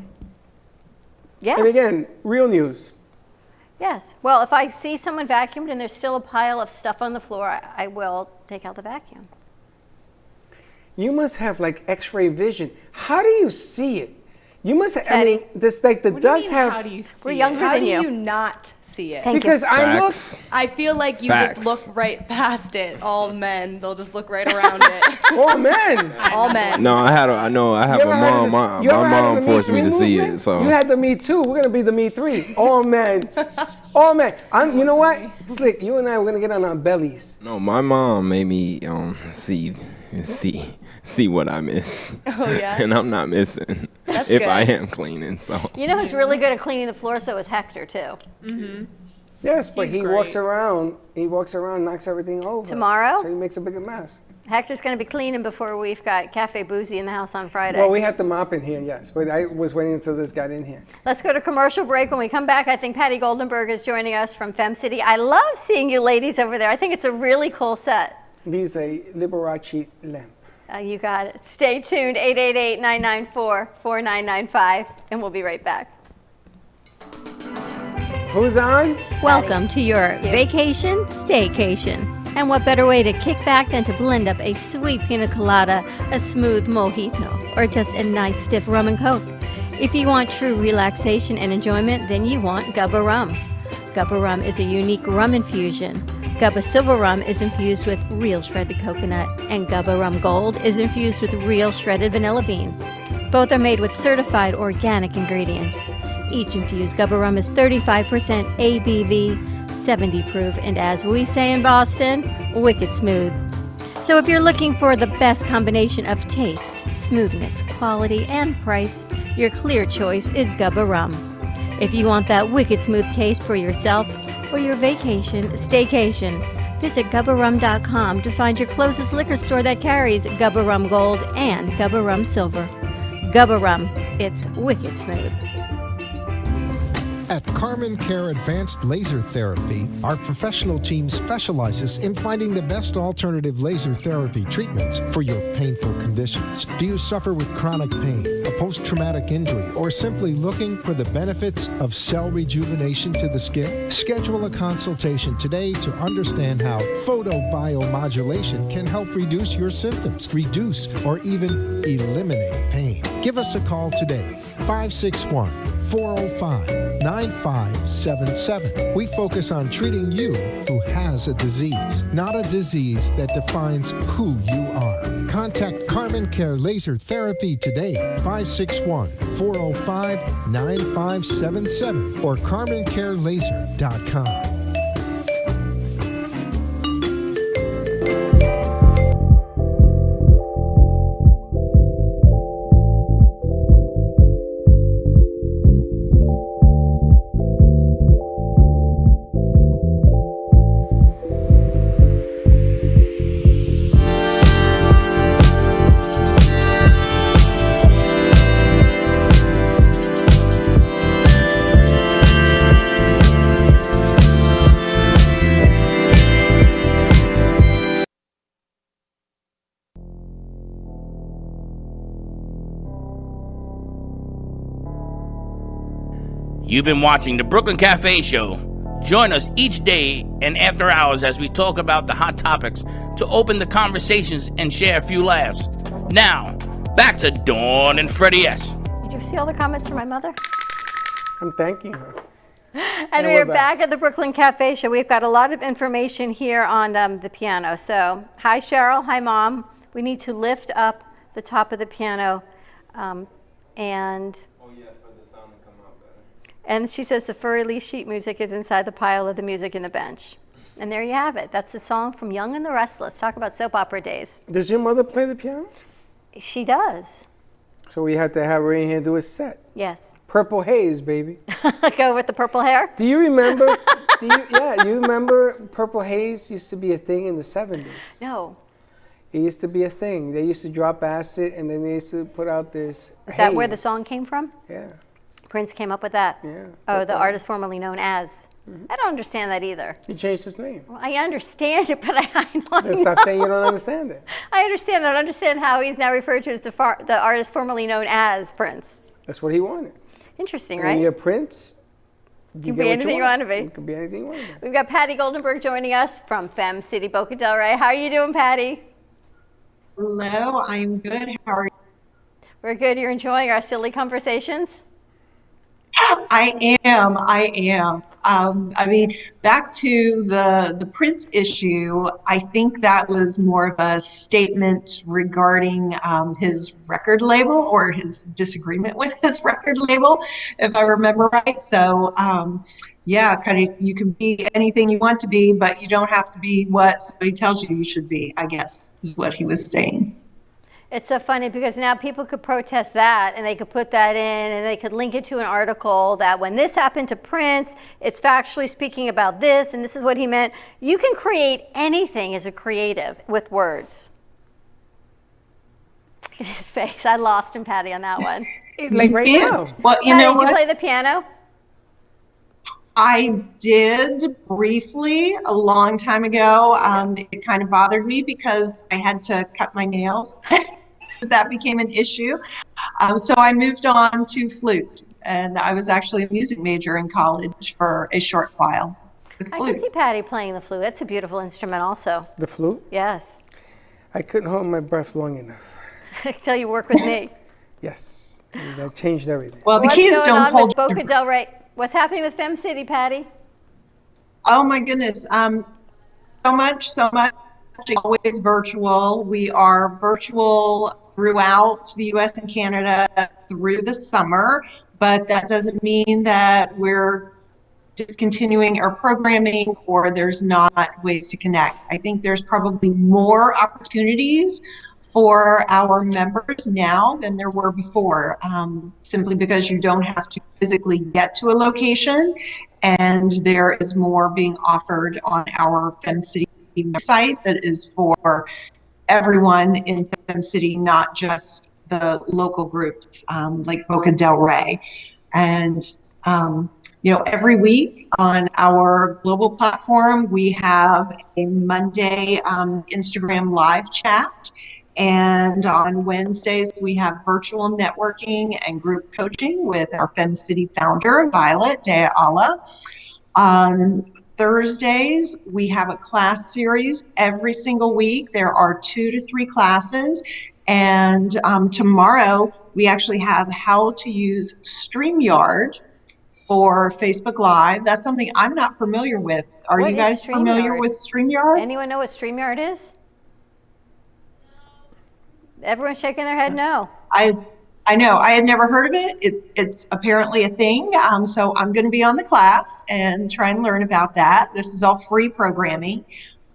Yes. And again, real news. Yes. Well, if I see someone vacuumed and there's still a pile of stuff on the floor, I will take out the vacuum. You must have like X-ray vision. How do you see it? You must. I Teddy. mean, this like the What do you dust mean, have. how do you see We're it? younger How than do you. you not see it? Thank you. Because I look. Facts. I feel like you Facts. just look right past it. All men, they'll just look right around it. Oh man. All men. No, I have a You ever had mom. you ever My had mom the Me forced me Too to see movement? it. So You had the Me Too. We're gonna be the Me 3. Oh man. Oh man. You know what? Slick, you and I, we're gonna get on our bellies. no, my mom made me see what I miss. Oh, yeah? And I'm not missing That's if good. I am cleaning. So You know who's really good at cleaning the floors, though, is Hector, too. Yes, but He's he great. walks around. He walks around, knocks everything over. Tomorrow? So he makes a bigger mess. Hector's going to be cleaning before we've got Cafe Boozy in the house on Friday. Well, we have to mop in here, yes. But I was waiting until this got in here. Let's go to commercial break. When we come back, I think Patty Goldenberg is joining us from Fem City. I love seeing you ladies over there. I think it's a really cool set. These are Liberace lamp. You got it. Stay tuned, 888-994-4995, and we'll be right back. Who's on? Welcome to your vacation staycation. And what better way to kick back than to blend up a sweet pina colada, a smooth mojito, or just a nice stiff rum and coke? If you want true relaxation and enjoyment, then you want Gubba Rum. Gubba Rum is a unique rum infusion. Gubba Silver Rum is infused with real shredded coconut, and Gubba Rum Gold is infused with real shredded vanilla bean. Both are made with certified organic ingredients. Each infused Gubba Rum is 35% ABV, 70 proof, and as we say in Boston, wicked smooth. So if you're looking for the best combination of taste, smoothness, quality, and price, your clear choice is Gubba Rum. If you want that wicked smooth taste for yourself or your vacation staycation, visit GubbaRum.com to find your closest liquor store that carries Gubba Rum Gold and Gubba Rum Silver. Gubba Rum, it's wicked smooth. At Carmen Care Advanced Laser Therapy, our professional team specializes in finding the best alternative laser therapy treatments for your painful conditions. Do you suffer with chronic pain, a post-traumatic injury, or simply looking for the benefits of cell rejuvenation to the skin? Schedule a consultation today to understand how photobiomodulation can help reduce your symptoms, reduce or even eliminate pain. Give us a call today, 561-405-9577. We focus on treating you who has a disease, not a disease that defines who you are. Contact Carmen Care Laser Therapy today, 561-405-9577 or CarmenCareLaser.com. You've been watching the Brooklyn Cafe Show. Join us each day and after hours as we talk about the hot topics to open the conversations and share a few laughs. Now, back to Dawn and Freddie S. Did you see all the comments from my mother? I'm thanking her. And we are back at the Brooklyn Cafe Show. We've got a lot of information here on the piano. So, hi Cheryl, hi Mom. We need to lift up the top of the piano, and Oh yeah, for the sound to come out better. and she says the furry leaf sheet music is inside the pile of the music in the bench. And there you have it. That's a song from Young and the Restless. Talk about soap opera days. Does your mother play the piano? She does. So we have to have her in here do a set. Yes. Purple Haze, baby. Go with the purple hair. Do you remember? You remember Purple Haze used to be a thing in the 70s. No. It used to be a thing. They used to drop acid, and then they used to put out this. Is that where the haze. song came from? Yeah. Prince came up with that. Yeah. Oh, the artist formerly known as. I don't understand that either. He changed his name. Well, I understand it, but I don't Then stop saying you don't understand it. I understand. I don't understand how he's now referred to as the artist formerly known as Prince. That's what he wanted. Interesting, When right? you're Prince, You can be anything you want to be. You can be anything you want to be. We've got Patty Goldenberg joining us from Fem City, Boca Del Rey. How are you doing, Patty? Hello, I'm good. How are you? We're good. You're enjoying our silly conversations? I am. I mean, back to the Prince issue, I think that was more of a statement regarding his record label or his disagreement with his record label, if I remember right. So, yeah, kind of, you can be anything you want to be, but you don't have to be what somebody tells you should be, I guess, is what he was saying. It's so funny because now people could protest that and they could put that in and they could link it to an article that when this happened to Prince, it's factually speaking about this and this is what he meant. You can create anything as a creative with words. Look at his face. I lost him, Patty, on that one. Like right now. Well, you Patty, know did you what? play the piano? I did briefly a long time ago. It kind of bothered me because I had to cut my nails. That became an issue. So I moved on to flute, and I was actually a music major in college for a short while with I flute. can see Patty playing the flute. That's a beautiful instrument also. The flute? Yes. I couldn't hold my breath long enough. Until you work with me. Yes. And that changed everything. Well, the What's kids going don't on hold. with Boca Del Rey? What's happening with Fem City, Patty? Oh my goodness. So much. Always virtual. We are virtual throughout the U.S. and Canada through the summer, but that doesn't mean that we're discontinuing our programming or there's not ways to connect. I think there's probably more opportunities for our members now than there were before, simply because you don't have to physically get to a location, and there is more being offered on our Fem City site that is for everyone in Fem City, not just the local groups like Boca Del Rey. And every week on our global platform, we have a Monday Instagram live chat. And on Wednesdays, we have virtual networking and group coaching with our Fem City founder, Violet De Ala. On Thursdays, we have a class series every single week. There are 2 to 3 classes. And tomorrow, we actually have how to use StreamYard for Facebook Live. That's something I'm not familiar with. Are What you is guys familiar StreamYard? with StreamYard? Anyone know what StreamYard is? Everyone's shaking their head no. I know. I had never heard of it. It's apparently a thing. So I'm going to be on the class and try and learn about that. This is all free programming.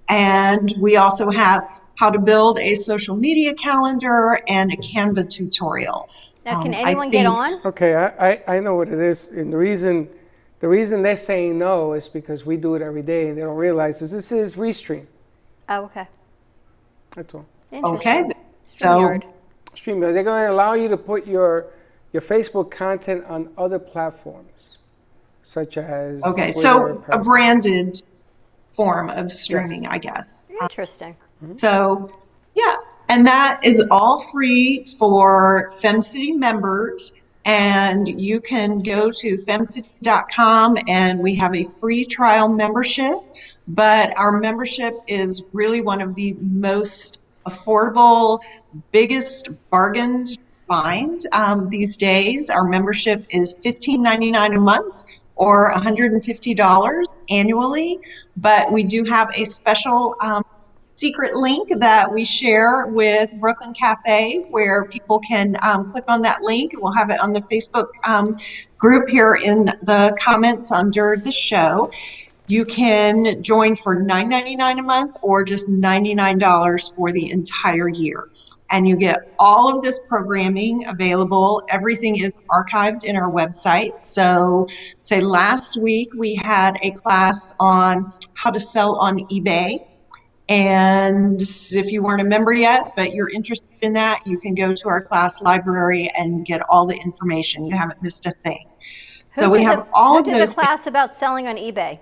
And we also have how to build a social media calendar and a Canva tutorial. Now, can I anyone get think- on? Okay, I know what it is. And the reason they're saying no is because we do it every day and they don't realize this is Restream. Oh, okay. That's all. Okay. Interesting. So StreamYard. StreamYard. They're going to allow you to put your Facebook content on other platforms, such as okay, Twitter, so a Periscope. branded form of streaming, Yes. I guess. Interesting. So, yeah, and that is all free for Fem City members. And you can go to femcity.com, and we have a free trial membership. But our membership is really one of the most affordable, biggest bargains you find these days. Our membership is $15.99 a month or $150 annually. But we do have a special secret link that we share with Brooklyn Cafe, where people can click on that link. We'll have it on the Facebook group here in the comments under the show. You can join for $9.99 a month or just $99 for the entire year. And you get all of this programming available. Everything is archived in our website. So, say last week we had a class on how to sell on eBay. And if you weren't a member yet, but you're interested in that, you can go to our class library and get all the information. You haven't missed a thing. So we have all of those. Who did the class about selling on eBay?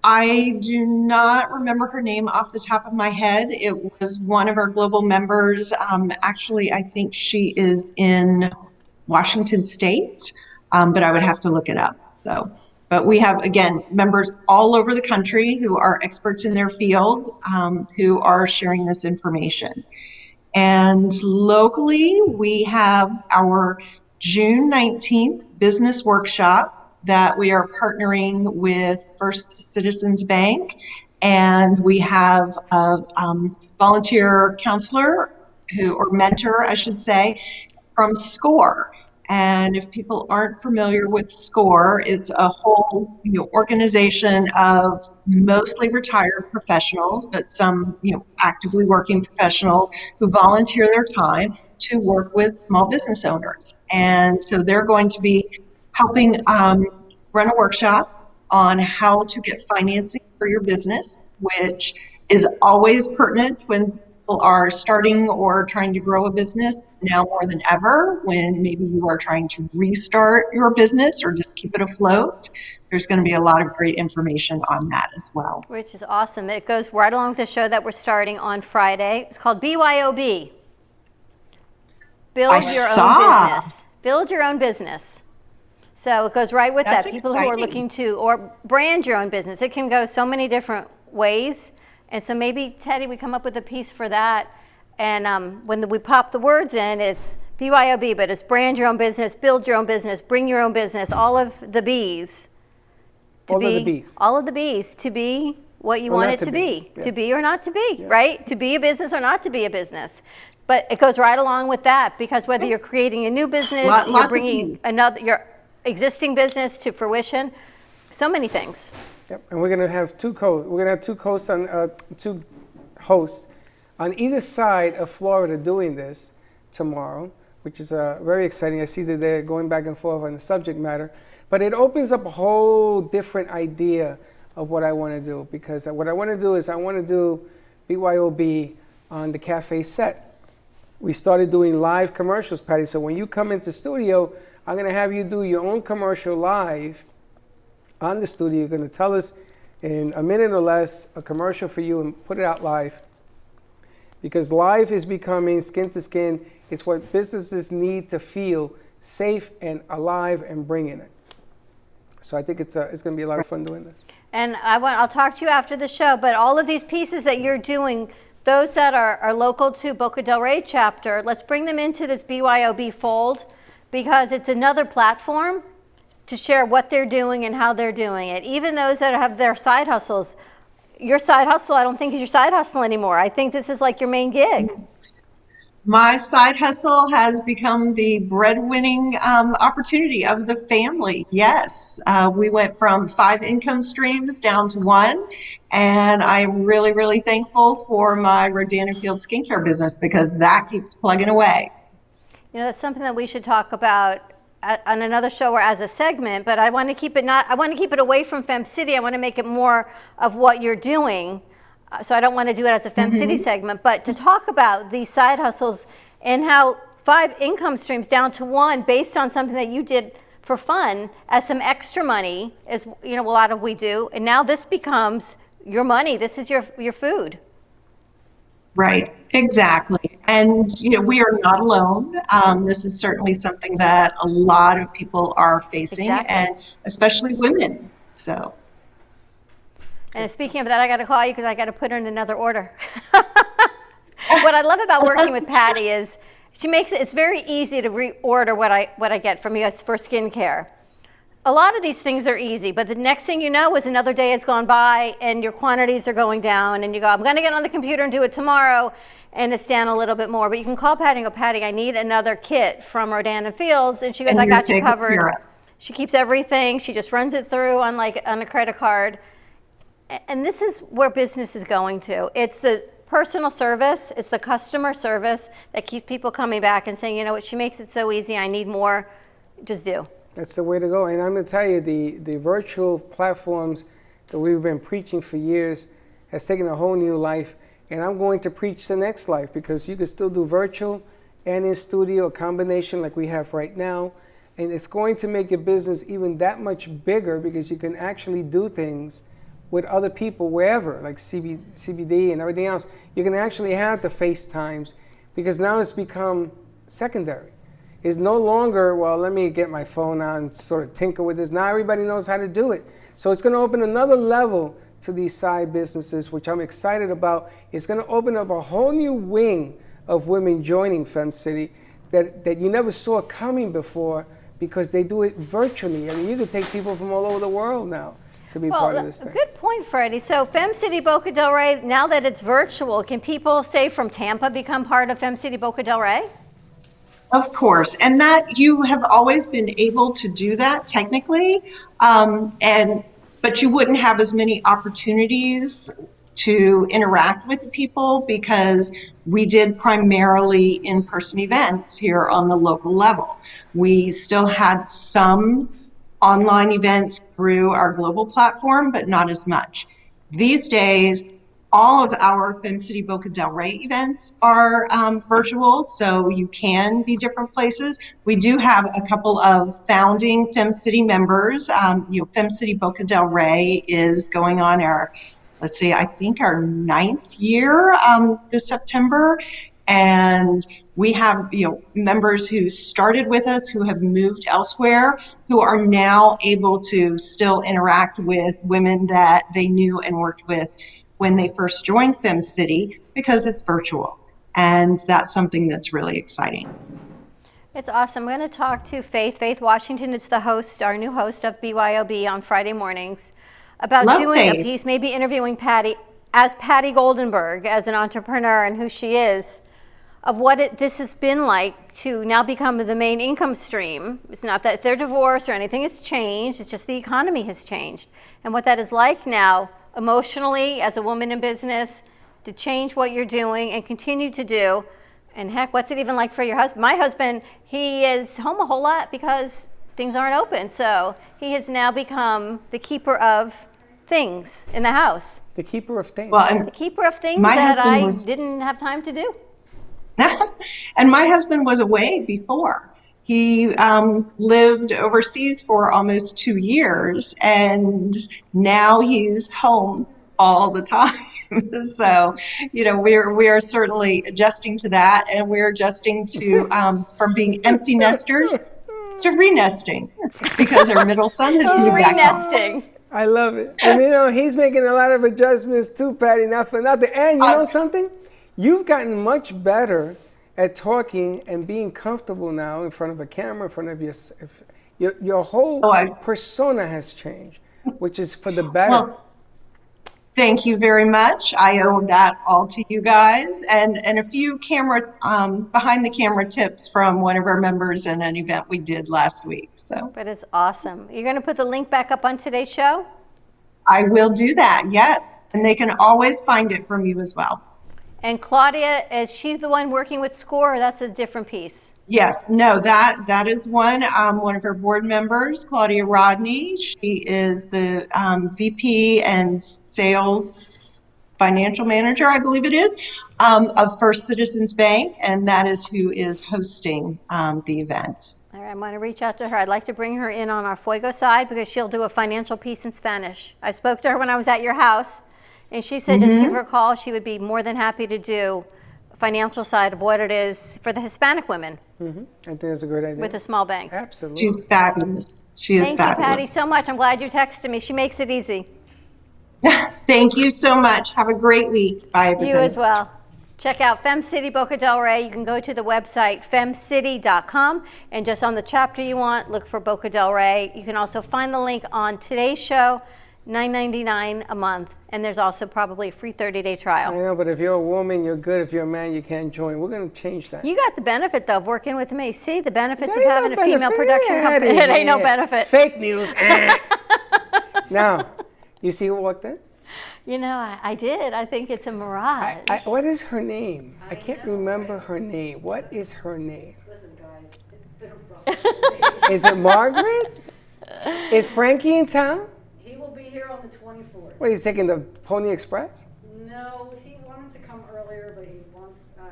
I do not remember her name off the top of my head. It was one of our global members. Actually, I think she is in Washington State, but I would have to look it up. So. But we have, again, members all over the country who are experts in their field who are sharing this information. And locally, we have our June 19th business workshop that we are partnering with First Citizens Bank. And we have a volunteer counselor or mentor, I should say, from SCORE. And if people aren't familiar with SCORE, it's a whole organization of mostly retired professionals, but some actively working professionals who volunteer their time to work with small business owners. And so they're going to be helping run a workshop on how to get financing for your business, which is always pertinent when people are starting or trying to grow a business, now more than ever, when maybe you are trying to restart your business or just keep it afloat. There's going to be a lot of great information on that as well. Which is awesome. It goes right along with the show that we're starting on Friday. It's called BYOB. Build your own business. Build your own business. So it goes right with That's that. People who are looking to, or brand your own business. It can go so many different ways. And so maybe, Teddy, we come up with a piece for that. And when we pop the words in, it's BYOB, but it's brand your own business, build your own business, bring your own business, all of the B's. All of the B's to be what you want it to be. Yeah. To be or not to be, right? To be a business or not to be a business. But it goes right along with that, because whether you're creating a new business, you're bringing your existing business to fruition, so many things. Yep, and we're gonna have two hosts on either side of Florida doing this tomorrow, which is very exciting. I see that they're going back and forth on the subject matter, but it opens up a whole different idea of what I want to do, because what I want to do is I want to do BYOB on the cafe set. We started doing live commercials, Patty, so when you come into studio, I'm going to have you do your own commercial live on the studio. You're going to tell us in a minute or less a commercial for you and put it out live. Because live is becoming skin to skin. It's what businesses need to feel safe and alive and bringing it. So I think it's going to be a lot of fun doing this. And I'll talk to you after the show, but all of these pieces that you're doing, those that are local to Boca del Rey chapter, let's bring them into this BYOB fold, because it's another platform to share what they're doing and how they're doing it. Even those that have their side hustles. Your side hustle, I don't think is your side hustle anymore. I think this is like your main gig. My side hustle has become the breadwinning opportunity of the family. Yes, we went from 5 income streams down to 1, and I'm really, really thankful for my Rodan & Field skincare business, because that keeps plugging away. You know, that's something that we should talk about on another show or as a segment, but I want to keep it away from Fem City. I want to make it more of what you're doing. So I don't want to do it as a Fem City segment, but to talk about these side hustles and how 5 income streams down to 1 based on something that you did for fun as some extra money, as a lot of we do, and now this becomes your money. This is your food. Right, exactly. And we are not alone. This is certainly something that a lot of people are facing, Exactly. and especially women. So, And speaking of that, I got to call you because I got to put her in another order. What I love about working with Patty is she makes it's very easy to reorder what I get from you for skincare. A lot of these things are easy, but the next thing you know is another day has gone by and your quantities are going down, and you go, I'm going to get on the computer and do it tomorrow, and it's down a little bit more. But you can call Patty and go, Patty, I need another kit from Rodan and Fields, and she goes, And I you're got you taken covered. care of. She keeps everything. She just runs it through on a credit card. And this is where business is going to. It's the personal service, it's the customer service that keeps people coming back and saying, you know what, she makes it so easy, I need more, just do. That's the way to go. And I'm going to tell you, the virtual platforms that we've been preaching for years has taken a whole new life. And I'm going to preach the next life, because you can still do virtual and in studio, a combination like we have right now. And it's going to make your business even that much bigger, because you can actually do things with other people wherever, like CBD and everything else. You can actually have the FaceTimes, because now it's become secondary. It's no longer, well, let me get my phone on, sort of tinker with this. Now everybody knows how to do it. So it's going to open another level to these side businesses, which I'm excited about. It's going to open up a whole new wing of women joining FemCity that you never saw coming before, because they do it virtually. I mean, you can take people from all over the world now to be part of this thing. Good point, Freddie. So FemCity Boca Del Rey, now that it's virtual, can people, say, from Tampa become part of FemCity Boca Del Rey? of course, and that you have always been able to do that technically, but you wouldn't have as many opportunities to interact with the people, because we did primarily in-person events here on the local level. We still had some online events through our global platform, but not as much. These days, all of our FemCity Boca Del Rey events are virtual, so you can be different places. We do have a couple of founding FemCity members. FemCity Boca Del Rey is going on our, I think our 9th year this September. And we have members who started with us, who have moved elsewhere, who are now able to still interact with women that they knew and worked with when they first joined FemCity, because it's virtual. And that's something that's really exciting. It's awesome. I'm going to talk to Faith Washington. It's the host, our new host of BYOB on Friday mornings, about doing a piece, maybe interviewing Patty as Patty Goldenberg, as an entrepreneur and who she is, of what this has been like to now become the main income stream. It's not that they're divorced or anything has changed, it's just the economy has changed. And what that is like now, emotionally, as a woman in business, to change what you're doing and continue to do. And heck, what's it even like for your husband? My husband, he is home a whole lot because things aren't open. So he has now become the keeper of things in the house. The keeper of things. Well, the keeper of things that I didn't have time to do. And my husband was away before. He lived overseas for almost 2 years, and now he's home all the time. So, we are certainly adjusting to that, and we're adjusting to from being empty nesters to re-nesting, because our middle son has moved back home. Re-nesting. I love it. And he's making a lot of adjustments too, Patty, not for nothing. And you know something? You've gotten much better at talking and being comfortable now in front of a camera, in front of your whole persona has changed, which is for the better. Well, thank you very much. I owe that all to you guys, and a few behind the camera tips from one of our members in an event we did last week. So. But it's awesome. You're going to put the link back up on today's show? I will do that, yes. And they can always find it from you as well. And Claudia, she's the one working with SCORE, or that's a different piece? Yes, no, that is one of our board members, Claudia Rodney. She is the VP and Sales Financial Manager, I believe it is, of First Citizens Bank, and that is who is hosting the event. All right, I'm going to reach out to her. I'd like to bring her in on our Fuego side, because she'll do a financial piece in Spanish. I spoke to her when I was at your house, And she said just give her a call. She would be more than happy to do financial side of what it is for the Hispanic women I think that's a great idea. with a small bank. Absolutely. She's fabulous. She is Thank you, fabulous. Patty, so much. I'm glad you texted me. She makes it easy. Thank you so much. Have a great week. Bye, everybody. You as well. Check out FemCity Boca del Rey. You can go to the website femcity.com, and just on the chapter you want, look for Boca del Rey. You can also find the link on today's show, $9.99 a month, and there's also probably a free 30-day I trial. know, but if you're a woman, you're good. If you're a man, you can't join. We're going to change that. You got the benefit, though, of working with me. See, the benefits That of ain't having no a female benefit. production Yeah, company. It ain't no benefit. Fake news. Now, you see who walked in? You know, I did. I think it's a mirage. What is her name? I can't remember her name. What is her name? Listen, guys, it's been a rough Is it Margaret? Is Frankie in town? He will be here on the 24th. What, he's taking the Pony Express? No, he wanted to come earlier, but he wants, I don't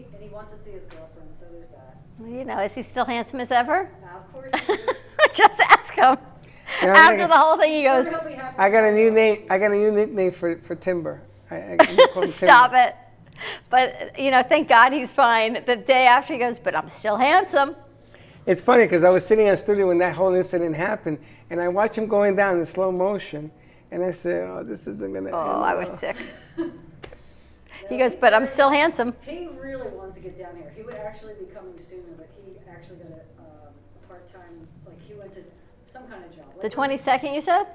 know. And he wants to see his girlfriend, so there's that. You know, is he still handsome as ever? Now, of course, he is. Just ask him. Yeah, After the whole thing, he goes, He'll be happy. I got a new name. I got a new nickname for Timber. I call him stop Timber. it. But, you know, thank God he's fine. The day after, he goes, but I'm still handsome. It's funny because I was sitting in studio when that whole incident happened, and I watched him going down in slow motion, and I said, "Oh, this isn't gonna end." Oh, I was well." sick. He goes, but I'm still handsome. He really wants to get down here. He would actually be coming sooner, but he actually got a part-time, like he went to some kind of job. The 22nd, you said?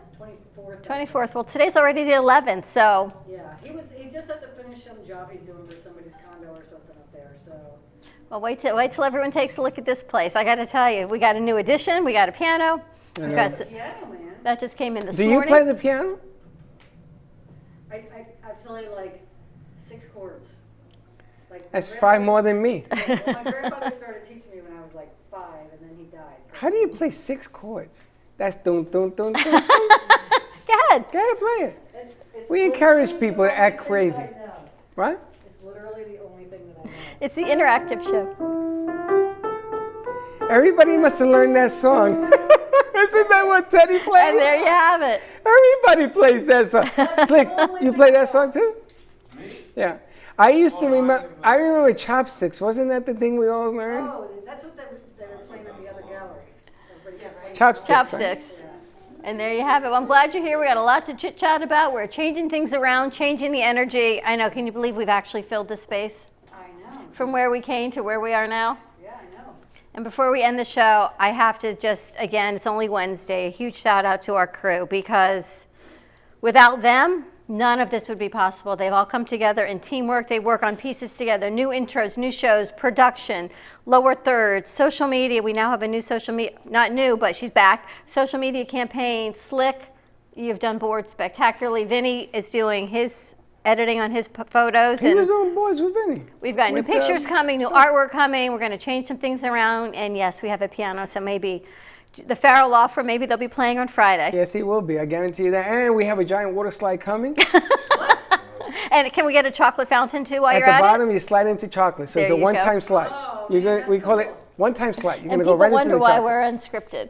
24th. 24th. Well, today's already the 11th, so. Yeah, he just has to finish some job he's doing for somebody's condo or something up there, so. Well, wait till everyone takes a look at this place. I got to tell you, we got a new addition. We got a piano. We've got Piano, man. that just came in this Do you morning. play the piano? I play like 6 chords. Like my That's 5 grandfather- more than me. My grandfather started teaching me when I was like 5, and then he died. So. How do you play 6 chords? That's dun dun dun dun. dun. Go ahead. Go ahead, play it. It's We encourage literally people the to act only thing crazy. that I know. Right? It's literally the only thing that I know. It's the interactive show. Everybody must have learned that song. Isn't that what Teddy plays? And there you have it. Everybody plays that song. Slick, you play that song too? Me? Yeah. I used to remember. I remember Chopsticks. Wasn't that the thing we all learned? Oh, that's what they were playing at the other gallery. Chopsticks. Right? Chopsticks. And there you have it. Well, I'm glad you're here. We got a lot to chit chat about. We're changing things around, changing the energy. I know. Can you believe we've actually filled this space? I know. From where we came to where we are now? Yeah, I know. And before we end the show, I have to just, again, it's only Wednesday, a huge shout out to our crew, because without them, none of this would be possible. They've all come together in teamwork. They work on pieces together, new intros, new shows, production, lower thirds, social media. We now have a new social media, not new, but she's back. Social media campaign, Slick, you've done board spectacularly. Vinny is doing his editing on his photos. He and was on boards with Vinny. we've got new With, pictures coming, new artwork coming. We're going to change some things around. And yes, we have a piano, so maybe the Farrell Law Firm, maybe they'll be playing on Friday. Yes, he will be. I guarantee you that. And we have a giant water slide coming. And can we get a chocolate fountain too while At you're the at bottom, it? you slide into chocolate. So There it's a you one-time go. slide. Oh, You're man, gonna, we that's call it cool. one-time slide. You're And going to go people right into wonder the why chocolate. we're unscripted.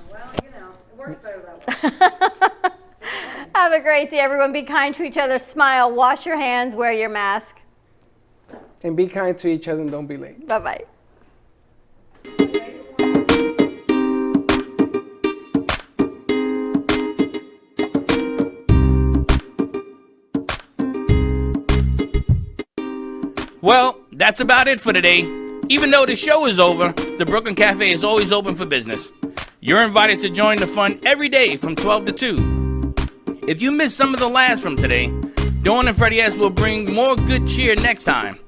Well, it works better that way. Have a great day, everyone. Be kind to each other. Smile. Wash your hands. Wear your mask. And be kind to each other and don't be late. Bye-bye. Well, that's about it for today. Even though the show is over, the Brooklyn Cafe is always open for business. You're invited to join the fun every day from 12 to 2. If you missed some of the laughs from today, Dawn and Freddie S. will bring more good cheer next time.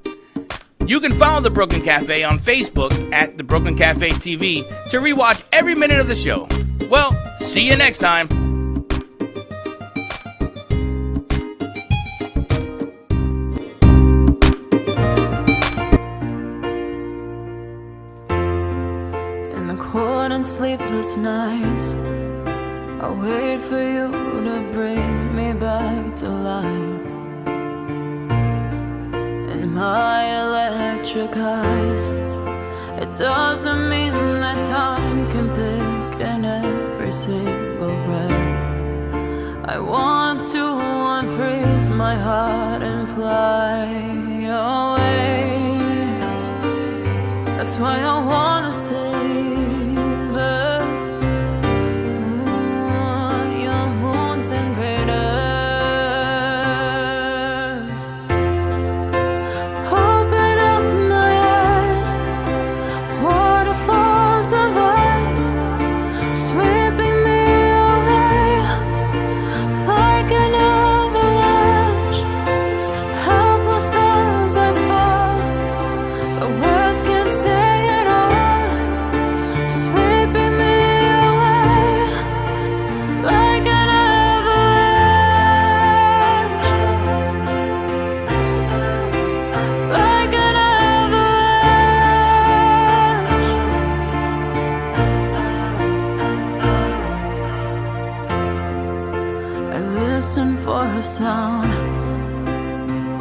You can follow the Brooklyn Cafe on Facebook at the Brooklyn Cafe TV to rewatch every minute of the show. Well, see you next time. In the cold and sleepless nights, I wait for you to bring me back to life. In my electric eyes, it doesn't mean that time can pick in every single breath. I want to unfree lose my heart and fly away. That's why I wanna save her. Ooh, your moons and craters. Open up my eyes, waterfalls of ice, sweeping me away like an avalanche. Helpless as I fall, the words can't say it all, sweeping me away like an avalanche, like an avalanche. I listen for a sound,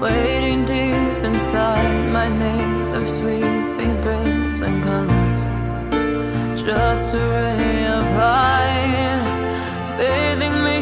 waiting deep inside my maze of sweeping thrills and colors. Just a ray of light bathing me